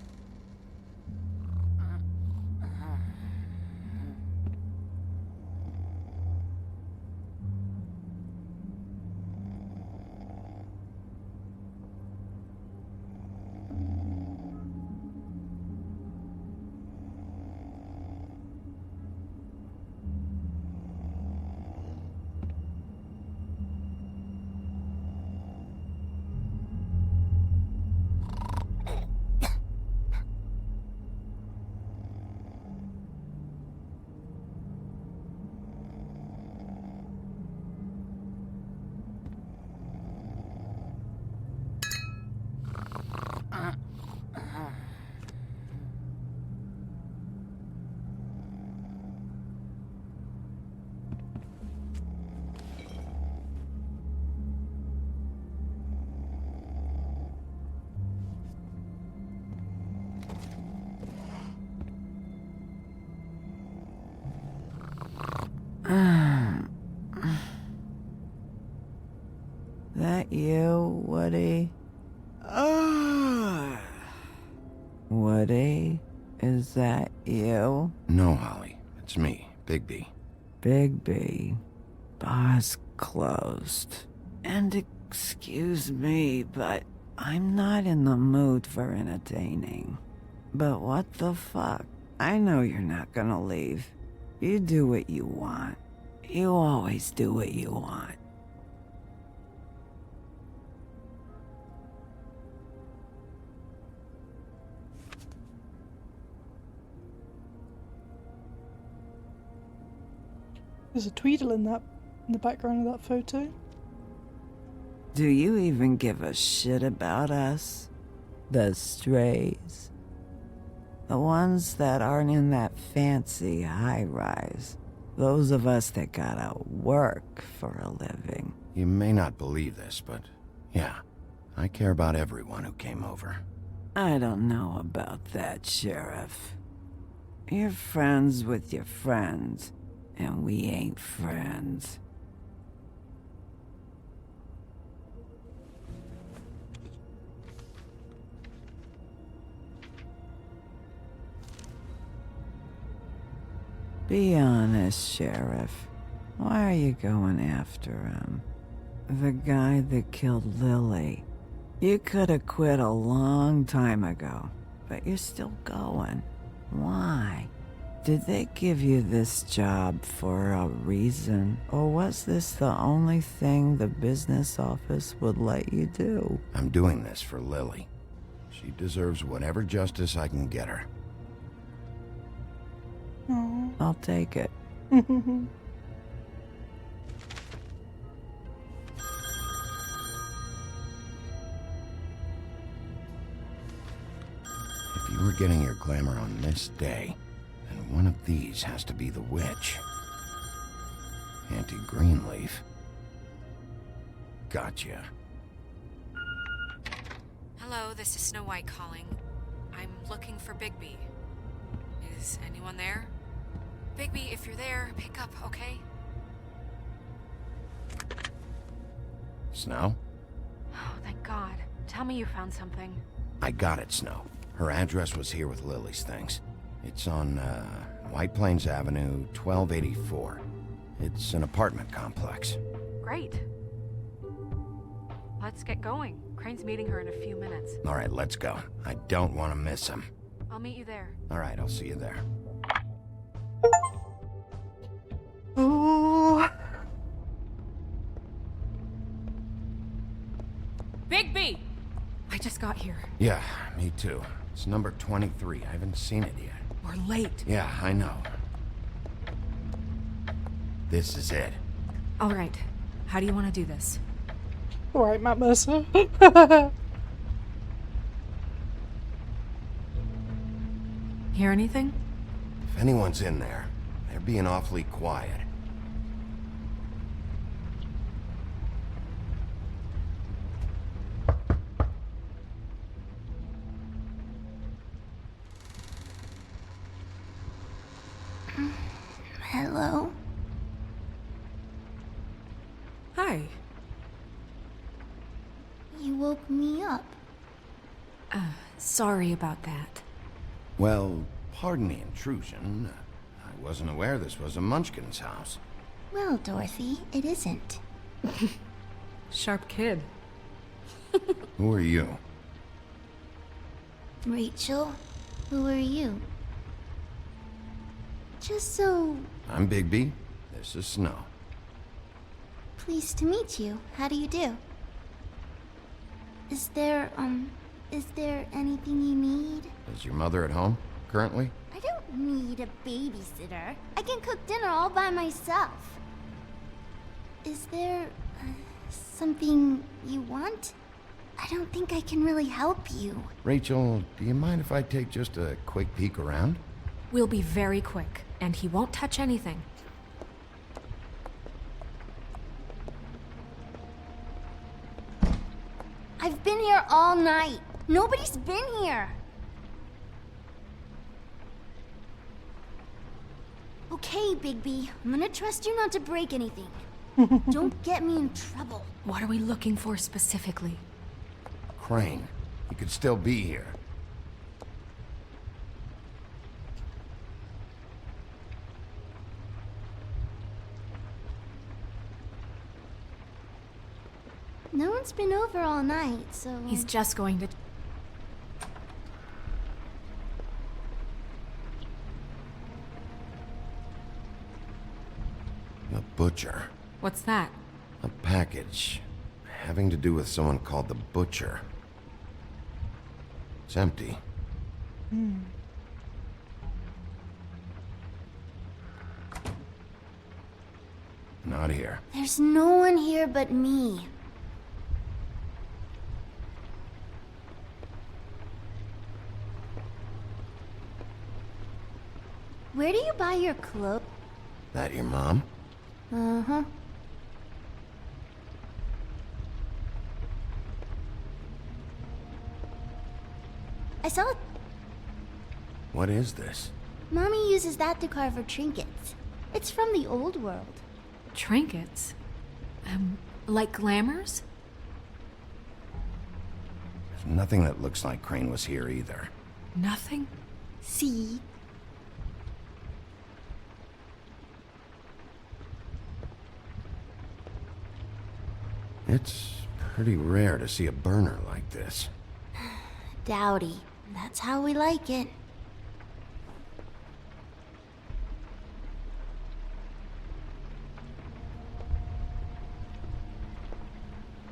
That you, Woody? Woody? Is that you? No, Holly. It's me, Bigby. Bigby. Bar's closed. And excuse me, but I'm not in the mood for entertaining. But what the fuck? I know you're not gonna leave. You do what you want. You always do what you want. There's a Tweedle in the background of that photo. Do you even give a shit about us? The strays? The ones that aren't in that fancy high-rise. Those of us that gotta work for a living. You may not believe this, but yeah, I care about everyone who came over. I don't know about that, Sheriff. You're friends with your friends, and we ain't friends. Be honest, Sheriff. Why are you going after him? The guy that killed Lily. You could have quit a long time ago, but you're still going. Why? Did they give you this job for a reason? Or was this the only thing the business office would let you do? I'm doing this for Lily. She deserves whatever justice I can get her. Aww. I'll take it. If you were getting your glamour on this day, then one of these has to be the witch. Auntie Greenleaf. Gotcha. Hello, this is Snow White calling. I'm looking for Bigby. Is anyone there? Bigby, if you're there, pick up, okay? Snow? Oh, thank God. Tell me you found something. I got it, Snow. Her address was here with Lily's things. It's on, White Plains Avenue, 1284. It's an apartment complex. Great. Let's get going. Crane's meeting her in a few minutes. All right, let's go. I don't want to miss him. I'll meet you there. All right, I'll see you there. Oh. Bigby! I just got here. Yeah, me too. It's number 23. I haven't seen it yet. We're late. Yeah, I know. This is it. All right. How do you want to do this? Alright, Matt Mercer. Hear anything? If anyone's in there, they're being awfully quiet. Hello? Hi. You woke me up. Sorry about that. Well, pardon the intrusion. I wasn't aware this was a Munchkin's house. Well, Dorothy, it isn't. Sharp kid. Who are you? Rachel, who are you? Just so I'm Bigby. This is Snow. pleased to meet you. How do you do? Is there anything you need? Is your mother at home, currently? I don't need a babysitter. I can cook dinner all by myself. Is there something you want? I don't think I can really help you. Rachel, do you mind if I take just a quick peek around? We'll be very quick, and he won't touch anything. I've been here all night. Nobody's been here. Okay, Bigby. I'm gonna trust you not to break anything. Don't get me in trouble. What are we looking for specifically? Crane. He could still be here. No one's been over all night, so... He's just going to... The butcher. What's that? A package. Having to do with someone called the Butcher. It's empty. Not here. There's no one here but me. Where do you buy your clothes? That your mom? Uh-huh. I saw it. What is this? Mommy uses that to carve her trinkets. It's from the old world. Trinkets? Like glamours? There's nothing that looks like Crane was here either. Nothing? See? It's pretty rare to see a burner like this. Dowdy. That's how we like it.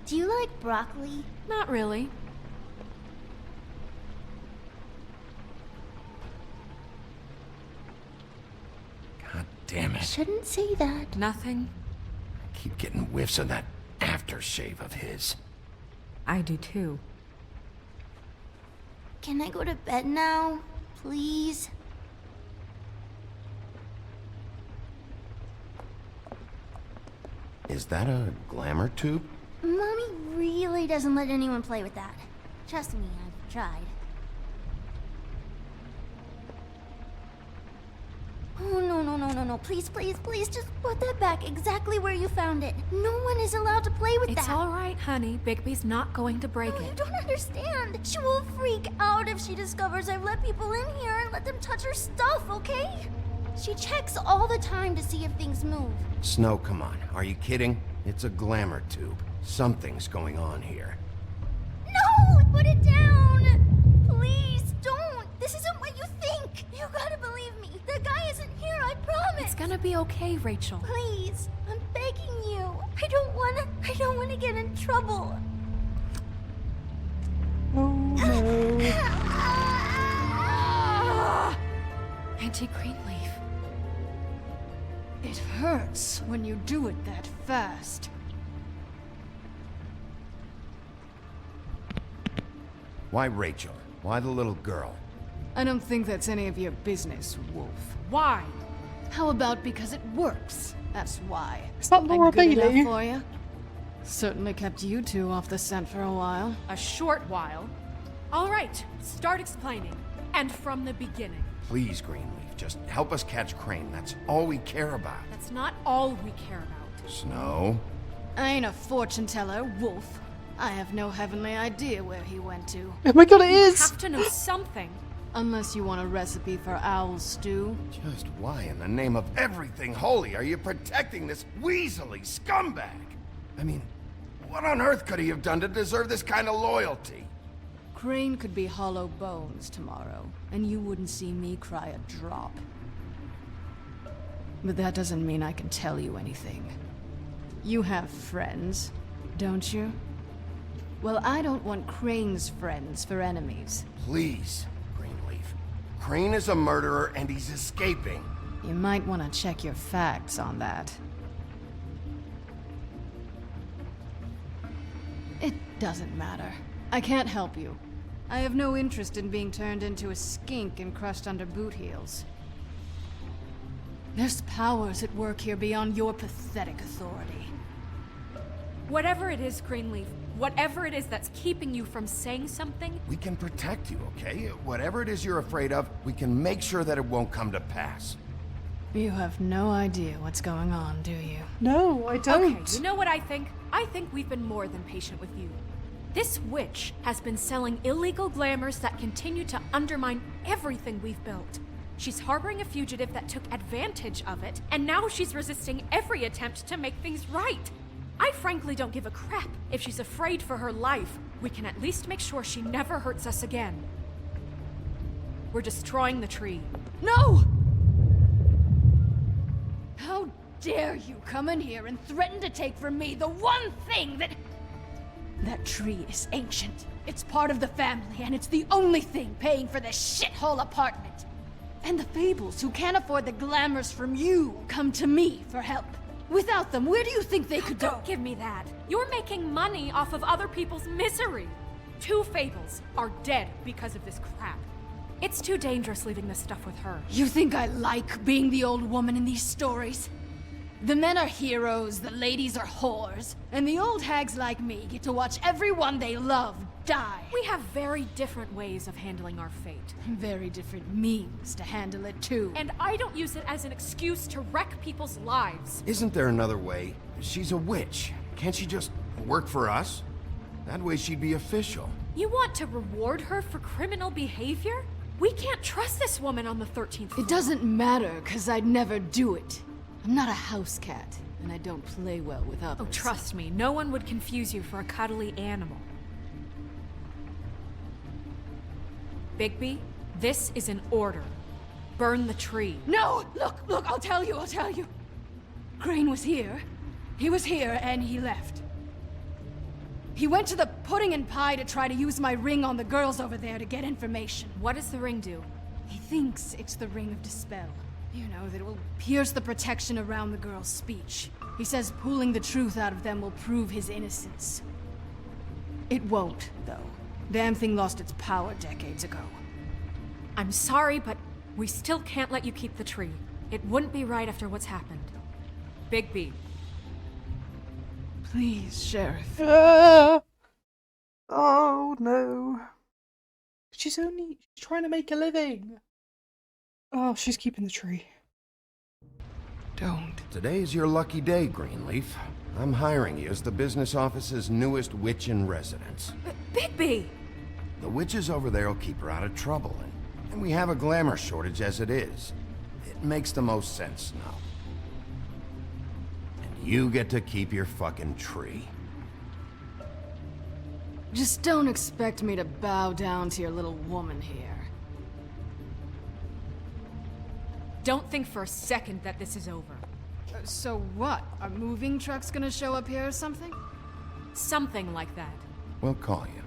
Do you like broccoli? Not really. God damn it. Shouldn't say that. Nothing? I keep getting whiffs of that aftershave of his. I do too. Can I go to bed now? Please? Is that a glamour tube? Mommy really doesn't let anyone play with that. Trust me, I've tried. Oh, no. Please, just put that back exactly where you found it. No one is allowed to play with that. It's all right, honey. Bigby's not going to break No, it. you don't understand. She will freak out if she discovers I've let people in here and let them touch her stuff, okay? She checks all the time to see if things move. Snow, come on. Are you kidding? It's a glamour tube. Something's going on here. No! Put it down! Please, don't! This isn't what you think! You gotta believe me. The guy isn't here, I promise! promise! It's gonna be okay, Rachel. Please, I'm begging you. I don't wanna get in trouble. Oh no. Auntie Greenleaf. It hurts when you do it that fast. Why Rachel? Why the little girl? I don't think that's any of your business, Wolf. Why? How about because it works? That's why. Is that Laura Good enough Bailey? for you? Certainly kept you two off the scent for a while. A short while. All right, start explaining. And from the beginning. Please, Greenleaf, just help us catch Crane. That's all we care about. That's not all we care about. Snow? I ain't a fortune teller, Wolf. I have no heavenly idea where he went to. Oh my god, it You is! have to know something. Unless you want a recipe for owl stew. Just why in the name of everything holy are you protecting this weaselly scumbag? I mean, what on earth could he have done to deserve this kind of loyalty? Crane could be hollow bones tomorrow, and you wouldn't see me cry a drop. But that doesn't mean I can tell you anything. You have friends, don't you? Well, I don't want Crane's friends for enemies. Please, Greenleaf. Crane is a murderer and he's escaping. You might want to check your facts on that. It doesn't matter. I can't help you. I have no interest in being turned into a skink and crushed under boot heels. There's powers at work here beyond your pathetic authority. Whatever it is, Greenleaf, whatever it is that's keeping you from saying something, We can protect you, okay? Whatever it is you're afraid of, we can make sure that it won't come to pass. You have no idea what's going on, do you? No, I don't. Okay, you know what I think? I think we've been more than patient with you. This witch has been selling illegal glamours that continue to undermine everything we've built. She's harboring a fugitive that took advantage of it, and now she's resisting every attempt to make things right. I frankly don't give a crap if she's afraid for her life. We can at least make sure she never hurts us again. We're destroying the tree. No! How dare you come in here and threaten to take from me the one thing that... That tree is ancient. It's part of the family, and it's the only thing paying for this shithole apartment. And the Fables, who can't afford the glamours from you, come to me for help. Without them, where do you think they could go? Don't give me that. You're making money off of other people's misery. 2 Fables are dead because of this crap. It's too dangerous leaving this stuff with her. You think I like being the old woman in these stories? The men are heroes, the ladies are whores, and the old hags like me get to watch everyone they love die. We have very different ways of handling our fate. Very different means to handle it, too. And I don't use it as an excuse to wreck people's lives. Isn't there another way? She's a witch. Can't she just work for us? That way she'd be official. You want to reward her for criminal behavior? We can't trust this woman on the 13th floor. It doesn't matter, because I'd never do it. I'm not a house cat, and I don't play well with others. Oh, trust me, no one would confuse you for a cuddly animal. Bigby, this is an order. Burn the tree. No! Look, I'll tell you. Crane was here. He was here, and he left. He went to the pudding and pie to try to use my ring on the girls over there to get information. What does the ring do? He thinks it's the ring of dispel. You know, that it will pierce the protection around the girl's speech. He says pulling the truth out of them will prove his innocence. It won't, though. Damn thing lost its power decades ago. I'm sorry, but we still can't let you keep the tree. It wouldn't be right after what's happened. Bigby. Please, Sheriff. Oh no. She's trying to make a living. Oh, she's keeping the tree. Don't. Today's your lucky day, Greenleaf. I'm hiring you as the business office's newest witch in residence. Bigby! The witches over there will keep her out of trouble, and we have a glamour shortage as it is. It makes the most sense now. And you get to keep your fucking tree. Just don't expect me to bow down to your little woman here. Don't think for a second that this is over. So what? A moving truck's gonna show up here or something? Something like that. We'll call you.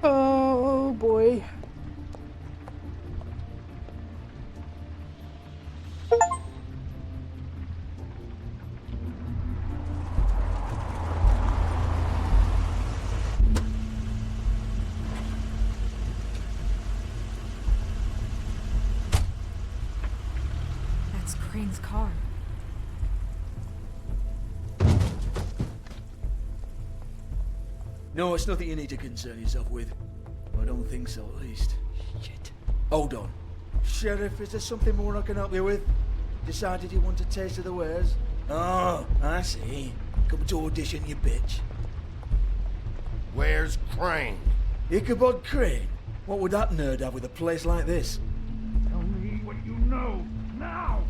Oh boy. That's Crane's car. No, it's nothing you need to concern yourself with. Well, I don't think so, at least. Shit. Hold on. Sheriff, is there something more I can help you with? Decided you want a taste of the wares? Oh, I see. Come to audition, you bitch. Where's Crane? Ichabod Crane? What would that nerd have with a place like this? Tell me what you know, now!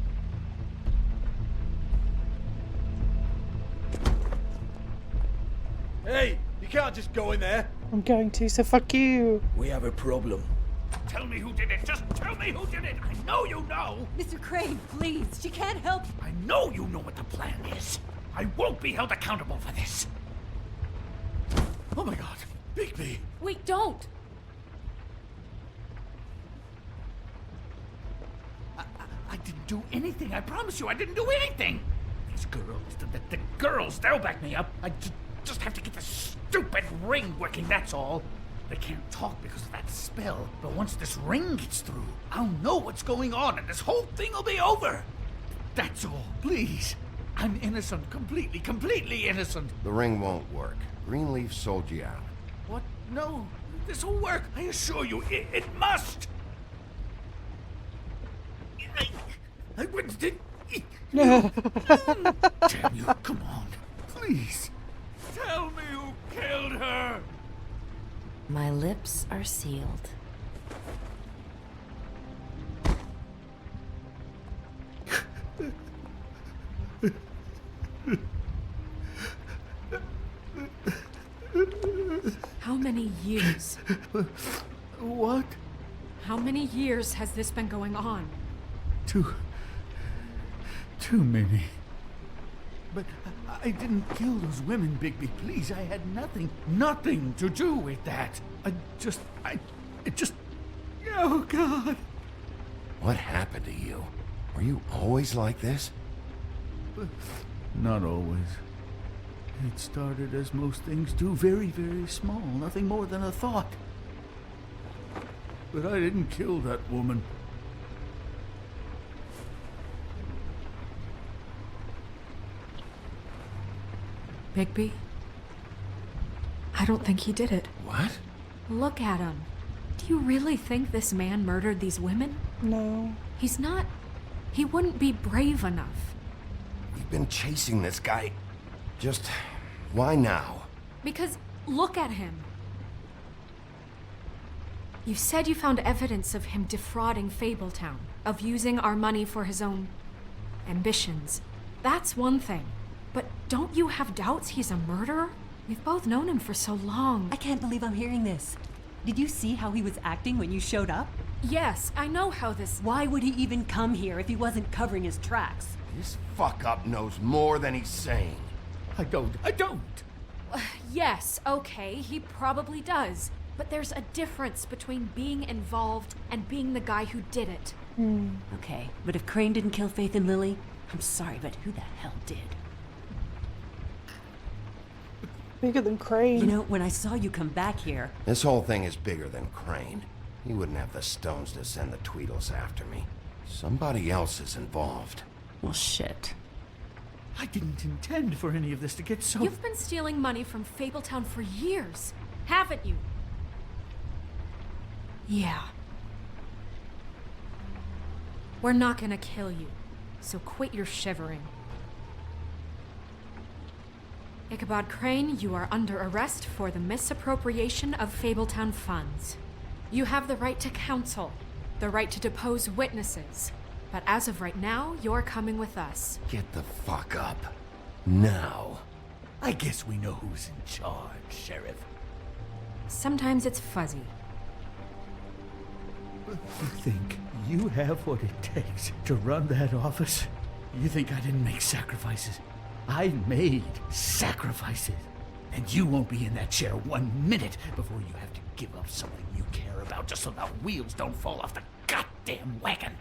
Hey, you can't just go in there. I'm going to, so fuck you. We have a problem. Tell me who did it! Just tell me who did it! I know you know! Mr. Crane, please, she can't help. I know you know what the plan is! I won't be held accountable for this! Oh my god, Bigby! Wait, don't! I didn't do anything, I promise you, I didn't do anything! These girls, the girls, they'll back me up. I just have to get this stupid ring working, that's all. They can't talk because of that spell, but once this ring gets through, I'll know what's going on and this whole thing will be over. That's all, please. I'm innocent, completely innocent. The ring won't work. Greenleaf sold you out. What? No, this will work, I assure you, it must. I went to... Damn you, come on, please. Tell me who killed her. My lips are sealed. How many years? What? How many years has this been going on? Too many. But I didn't kill those women, Bigby. Please, I had nothing to do with that. Oh, God. What happened to you? Were you always like this? Not always. It started as most things do, very, very small, nothing more than a thought. But I didn't kill that woman. Bigby? I don't think he did it. What? Look at him. Do you really think this man murdered these women? No. He's not... He wouldn't be brave enough. We've been chasing this guy. Just... why now? Because look at him. You said you found evidence of him defrauding Fabletown, of using our money for his own ambitions. That's one thing. But don't you have doubts he's a murderer? We've both known him for so long. I can't believe I'm hearing this. Did you see how he was acting when you showed up? Yes, I know how this... Why would he even come here if he wasn't covering his tracks? This fuck-up knows more than he's saying. I don't. Yes, okay, he probably does. But there's a difference between being involved and being the guy who did it. Okay, but if Crane didn't kill Faith and Lily, I'm sorry, but who the hell did? Bigger than Crane. You know, when I saw you come back here... This whole thing is bigger than Crane. He wouldn't have the stones to send the Tweedles after me. Somebody else is involved. Well, shit. I didn't intend for any of this to get so... You've been stealing money from Fabletown for years, haven't you? Yeah. We're not gonna kill you, so quit your shivering. Ichabod Crane, you are under arrest for the misappropriation of Fabletown funds. You have the right to counsel, the right to depose witnesses, but as of right now, you're coming with us. Get the fuck up. Now. I guess we know who's in charge, Sheriff. Sometimes it's fuzzy. You think you have what it takes to run that office? You think I didn't make sacrifices? I made sacrifices. And you won't be in that chair 1 minute before you have to give up something you care about just so the wheels don't fall off the goddamn wagon.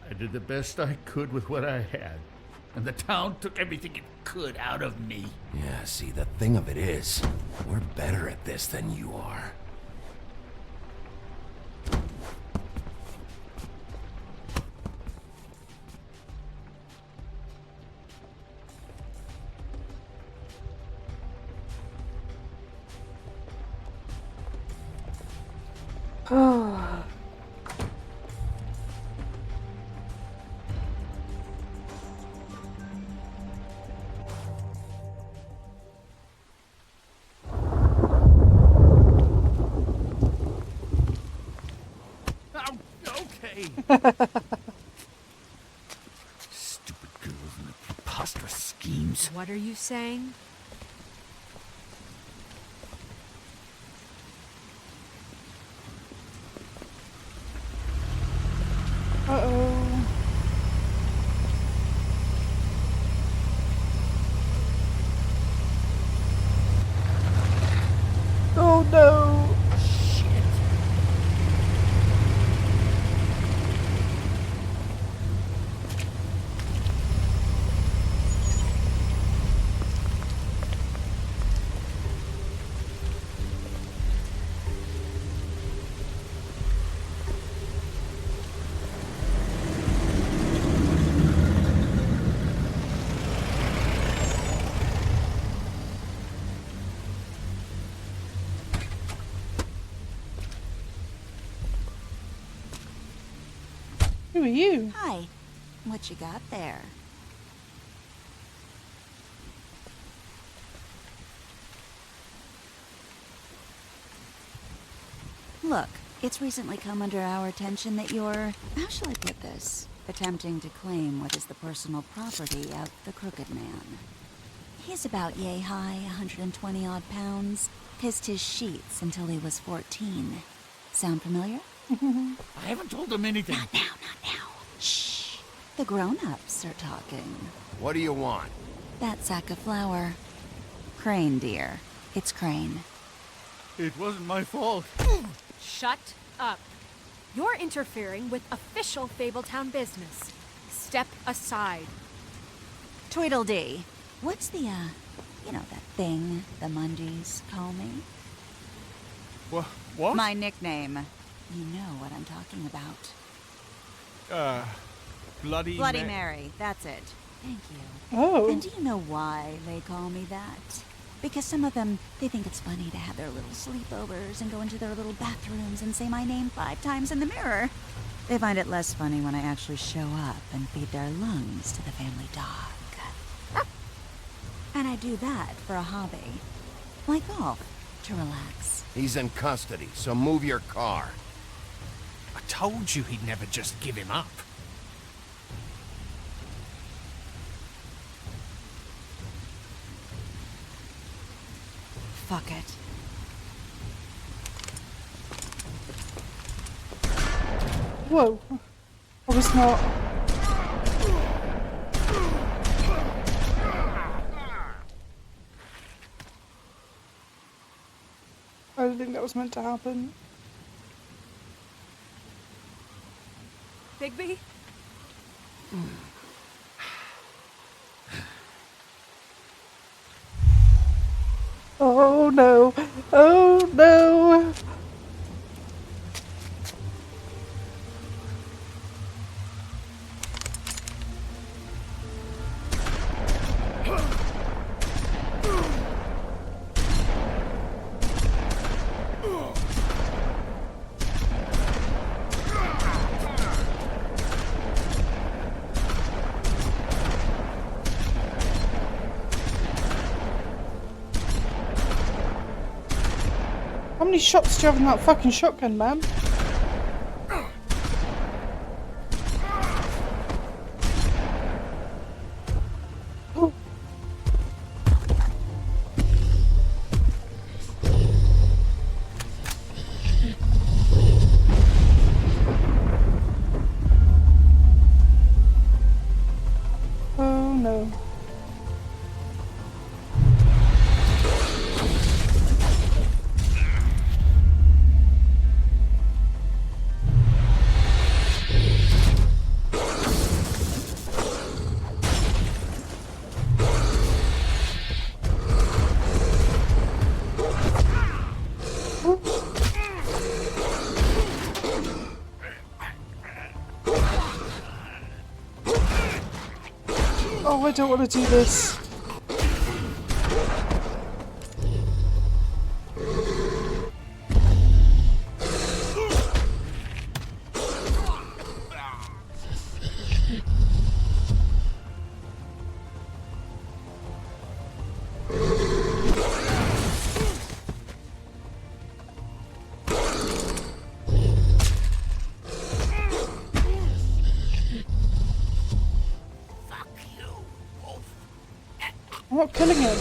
I did the best I could with what I had. And the town took everything it could out of me. Yeah, see, the thing of it is, we're better at this than you are. Oh. Okay. Stupid girls and their preposterous schemes. What are you saying? Uh-oh. Oh no! Who are you? Hi. What you got there? Look, it's recently come under our attention that you're, how shall I put this, attempting to claim what is the personal property of the Crooked Man. He's about yay high, 120 odd pounds, pissed his sheets until he was 14. Sound familiar? I haven't told them anything. Not now. Shh. The grown-ups are talking. What do you want? That sack of flour. Crane, dear. It's Crane. It wasn't my fault. Shut up. You're interfering with official Fabletown business. Step aside. Tweedledee. What's the, you know, that thing the Mundies call me? What? My nickname. You know what I'm talking about. Bloody Mary. That's it. Thank you. Oh. And do you know why they call me that? Because some of them, they think it's funny to have their little sleepovers and go into their little bathrooms and say my name 5 times in the mirror. They find it less funny when I actually show up and feed their lungs to the family dog. And I do that for a hobby. Like golf, to relax. He's in custody, so move your car. I told you he'd never just give him up. Fuck it. Whoa. I was not. I don't think that was meant to happen. Bigby? Oh no. Oh no. How many shots do you have in that fucking shotgun, man? Oh. Oh, I don't want to do this. I'm not killing him.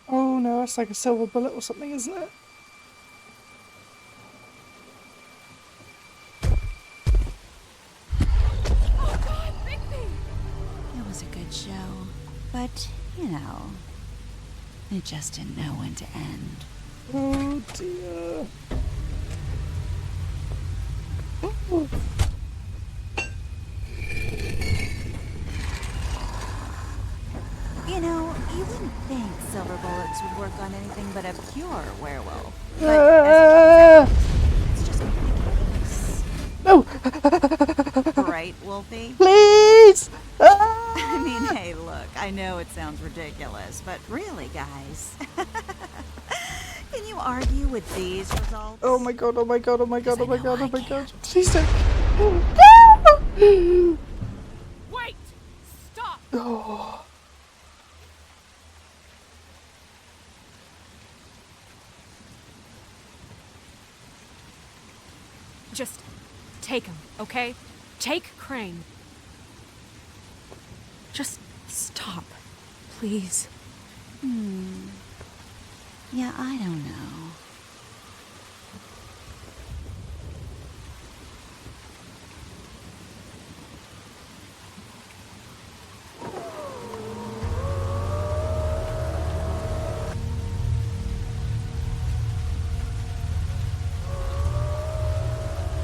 Oh no, it's like a silver bullet or something, isn't it? It was a good show, but, you know, it just didn't know when to end. Oh dear. Oh. You know, you wouldn't think silver bullets would work on anything but a pure werewolf. But as it turns out, it's just ridiculous. No! Right, Wolfie? Please! I mean, hey, look, I know it sounds ridiculous, but really, guys, can you argue with these results? Oh my god, oh my god, oh my god, oh my god, oh my god. Please don't. Wait! Stop! Oh. Just take him, okay? Take Crane. Just stop, please. Yeah, I don't know.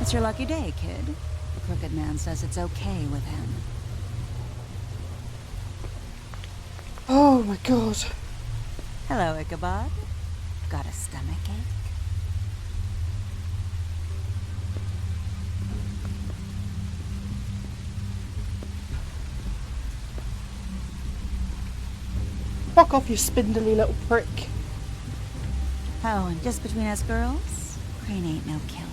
It's your lucky day, kid. The Crooked Man says it's okay with him. Oh my god. Hello, Ichabod. Got a stomachache? Fuck off, you spindly little prick. Oh, and just between us girls, Crane ain't no killer.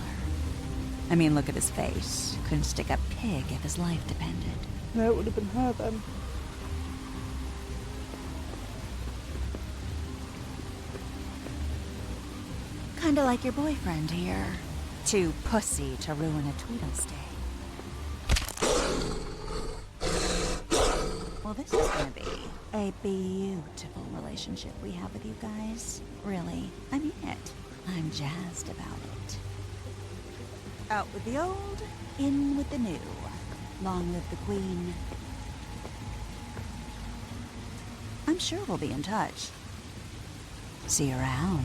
I mean, look at his face. Couldn't stick a pig if his life depended. No, it would have been her then. Kinda like your boyfriend here. Too pussy to ruin a Tweedle stay. Well, this is gonna be a beautiful relationship we have with you guys. Really, I mean it. I'm jazzed about it. Out with the old, in with the new. Long live the Queen. I'm sure we'll be in touch. See you around.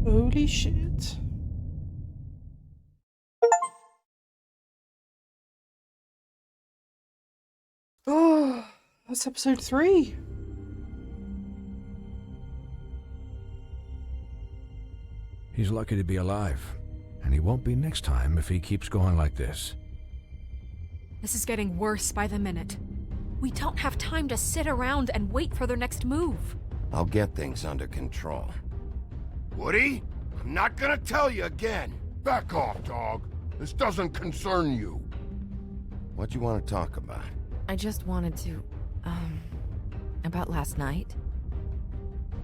Holy shit. Oh, that's episode 3. He's lucky to be alive, and he won't be next time if he keeps going like this. This is getting worse by the minute. We don't have time to sit around and wait for their next move. I'll get things under control. Woody, I'm not gonna tell you again. Back off, dog. This doesn't concern you. What you want to talk about? I just wanted to, about last night.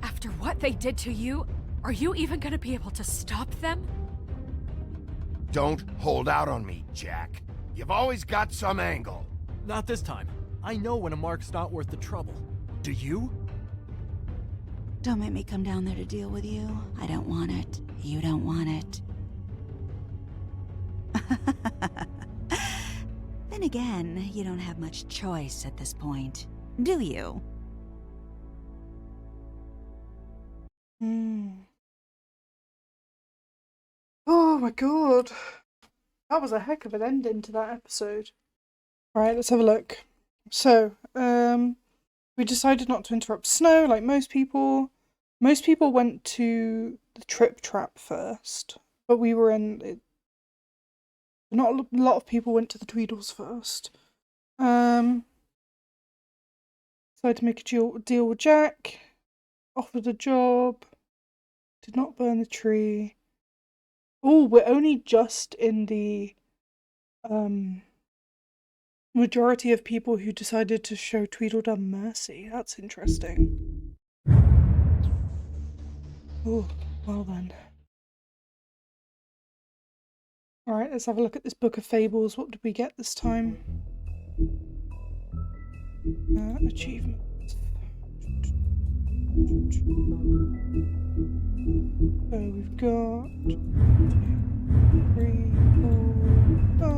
After what they did to you, are you even gonna be able to stop them? Don't hold out on me, Jack. You've always got some angle. Not this time. I know when a mark's not worth the trouble. Do you? Don't make me come down there to deal with you. I don't want it. You don't want it. Then again, you don't have much choice at this point, do you? Oh my god. That was a heck of an ending to that episode. Right, let's have a look. So, we decided not to interrupt Snow like most people. Most people went to the Trip Trap first, but we were in it. Not a lot of people went to the Tweedles first. Decided to make a deal with Jack. Offered a job. Did not burn the tree. Oh, we're only just in the majority of people who decided to show Tweedledum mercy. That's interesting. Oh, well then. Alright, let's have a look at this book of fables. What did we get this time? Achievements. So we've got 2, 3, 4, 5.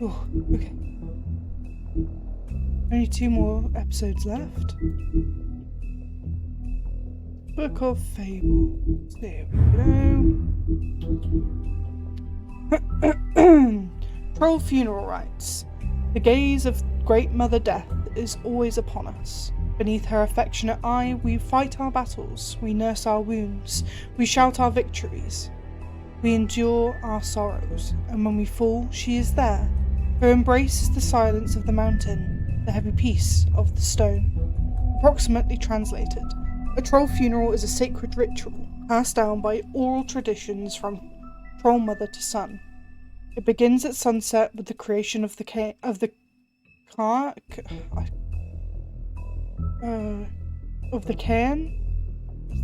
Oh, okay. Only 2 more episodes left. Book of Fables. There we go. Troll funeral rites. The gaze of Great Mother Death is always upon us. Beneath her affectionate eye, we fight our battles, we nurse our wounds, we shout our victories. We endure our sorrows, and when we fall, she is there. Her embrace is the silence of the mountain, the heavy peace of the stone. Approximately translated, a troll funeral is a sacred ritual passed down by oral traditions from troll mother to son. It begins at sunset with the creation of the cairn, a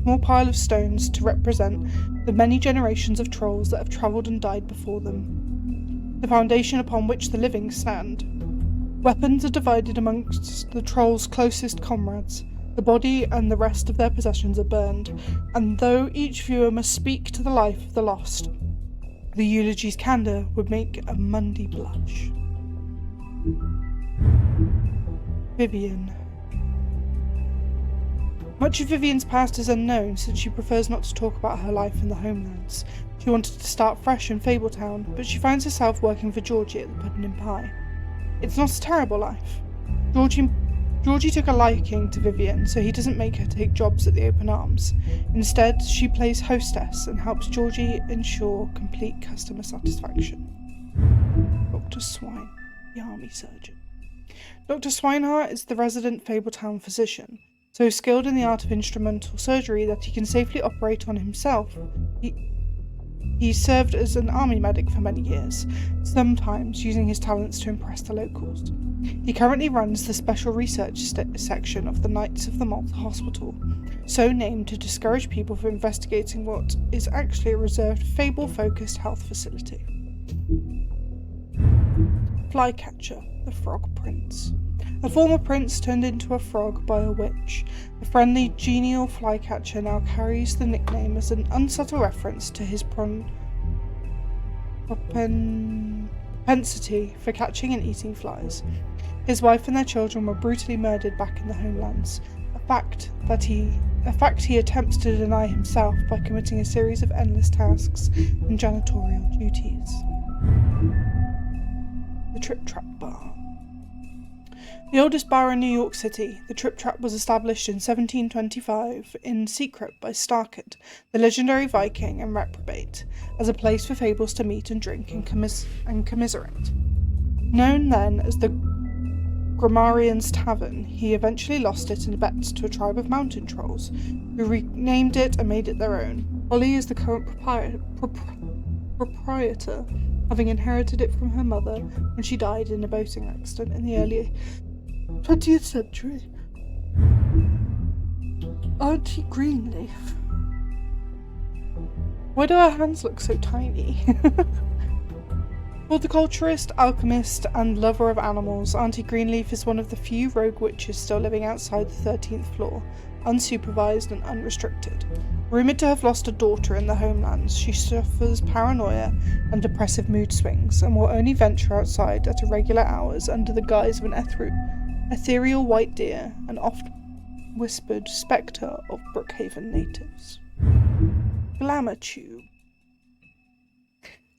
small pile of stones to represent the many generations of trolls that have travelled and died before them, the foundation upon which the living stand. Weapons are divided amongst the trolls' closest comrades. The body and the rest of their possessions are burned, and though each viewer must speak to the life of the lost, the eulogy's candour would make a Mundy blush. Vivian. Much of Vivian's past is unknown, since she prefers not to talk about her life in the homelands. She wanted to start fresh in Fabletown, but she finds herself working for Georgie at the Puddin' and Pie. It's not a terrible life. Georgie took a liking to Vivian, so he doesn't make her take jobs at the Open Arms. Instead, she plays hostess and helps Georgie ensure complete customer satisfaction. Dr. Swine, the army surgeon. Dr. Swinehart is the resident Fabletown physician, so skilled in the art of instrumental surgery that he can safely operate on himself. He served as an army medic for many years, sometimes using his talents to impress the locals. He currently runs the Special Research section of the Knights of the Malta Hospital, so named to discourage people from investigating what is actually a reserved fable-focused health facility. Flycatcher, the Frog Prince. A former prince turned into a frog by a witch. The friendly, genial flycatcher now carries the nickname as an unsubtle reference to his propensity for catching and eating flies. His wife and their children were brutally murdered back in the homelands, a fact he attempts to deny himself by committing a series of endless tasks and janitorial duties. The Trip Trap Bar. The oldest bar in New York City, the Trip Trap was established in 1725 in secret by Starkard, the legendary Viking and reprobate, as a place for fables to meet and drink and commiserate. Known then as the Grammarian's Tavern, he eventually lost it in a bet to a tribe of mountain trolls, who renamed it and made it their own. Holly is the current proprietor, having inherited it from her mother when she died in a boating accident in the early 20th century. Auntie Greenleaf. Why do her hands look so tiny? Horticulturist, alchemist, and lover of animals, Auntie Greenleaf is one of the few rogue witches still living outside the 13th floor, unsupervised and unrestricted. Rumoured to have lost a daughter in the homelands, she suffers paranoia and depressive mood swings and will only venture outside at irregular hours under the guise of an ethereal white deer, an oft-whispered spectre of Brookhaven natives. Glamour tube.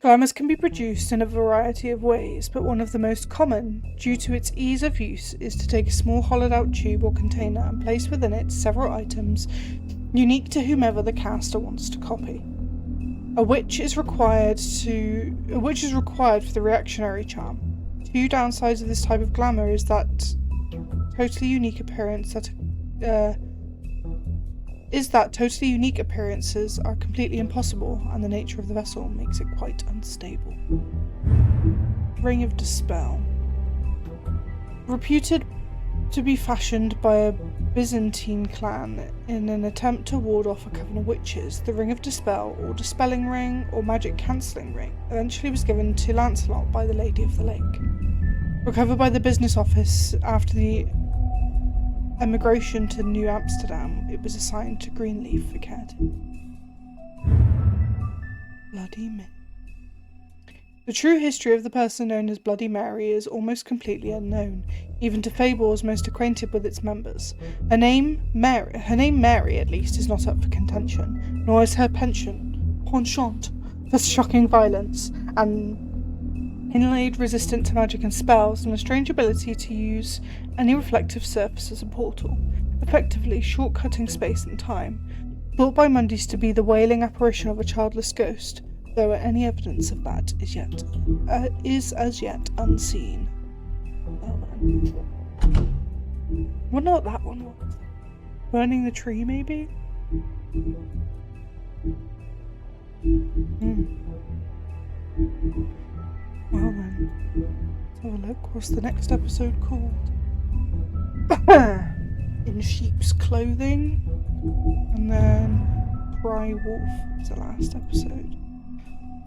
Glamours can be produced in a variety of ways, but one of the most common, due to its ease of use, is to take a small hollowed-out tube or container and place within it several items unique to whomever the caster wants to copy. A witch is required for the reactionary charm. Two downsides of this type of glamour is that totally unique appearances are completely impossible, and the nature of the vessel makes it quite unstable. Ring of Dispel. Reputed to be fashioned by a Byzantine clan in an attempt to ward off a coven of witches, the Ring of Dispel, or Dispelling Ring, or Magic Cancelling Ring, eventually was given to Lancelot by the Lady of the Lake. Recovered by the business office after the emigration to New Amsterdam, it was assigned to Greenleaf for care. Bloody Mary. The true history of the person known as Bloody Mary is almost completely unknown, even to fables most acquainted with its members. Her name Mary, at least, is not up for contention, nor is her penchant for shocking violence, and inlaid resistant to magic and spells, and a strange ability to use any reflective surface as a portal, effectively shortcutting space and time, thought by Mundys to be the wailing apparition of a childless ghost, though any evidence of that is as yet unseen. Well then. Wonder what that one was. Burning the tree, maybe? Well then, let's have a look. What's the next episode called? In Sheep's Clothing. And then Cry Wolf is the last episode.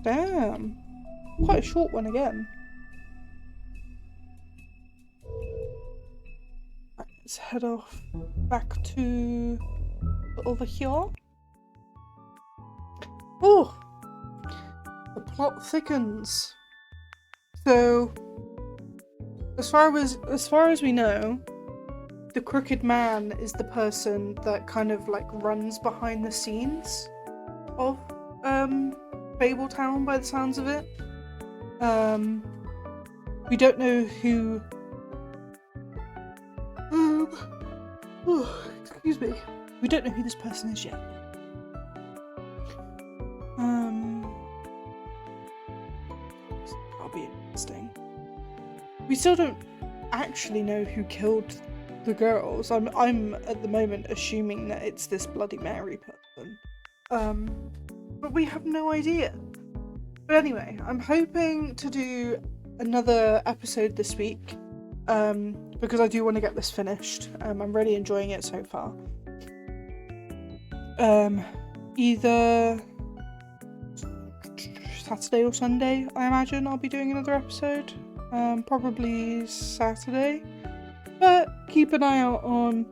Damn. Quite a short one again. Right, let's head off back to over here. Oh! The plot thickens. So, as far as we know, the Crooked Man is the person that kind of like runs behind the scenes of Fabletown by the sounds of it. We don't know who excuse me. We don't know who this person is yet. That'll be interesting. We still don't actually know who killed the girls. I'm at the moment assuming that it's this Bloody Mary person. But we have no idea. But anyway, I'm hoping to do another episode this week, because I do want to get this finished. I'm really enjoying it so far. Either Saturday or Sunday, I imagine I'll be doing another episode. Probably Saturday. But keep an eye out on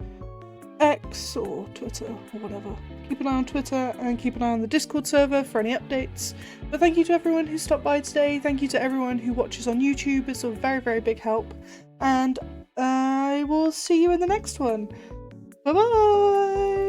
X or Twitter or whatever. Keep an eye on Twitter and keep an eye on the Discord server for any updates. But thank you to everyone who stopped by today. Thank you to everyone who watches on YouTube. It's a very, very big help. And I will see you in the next one. Bye bye!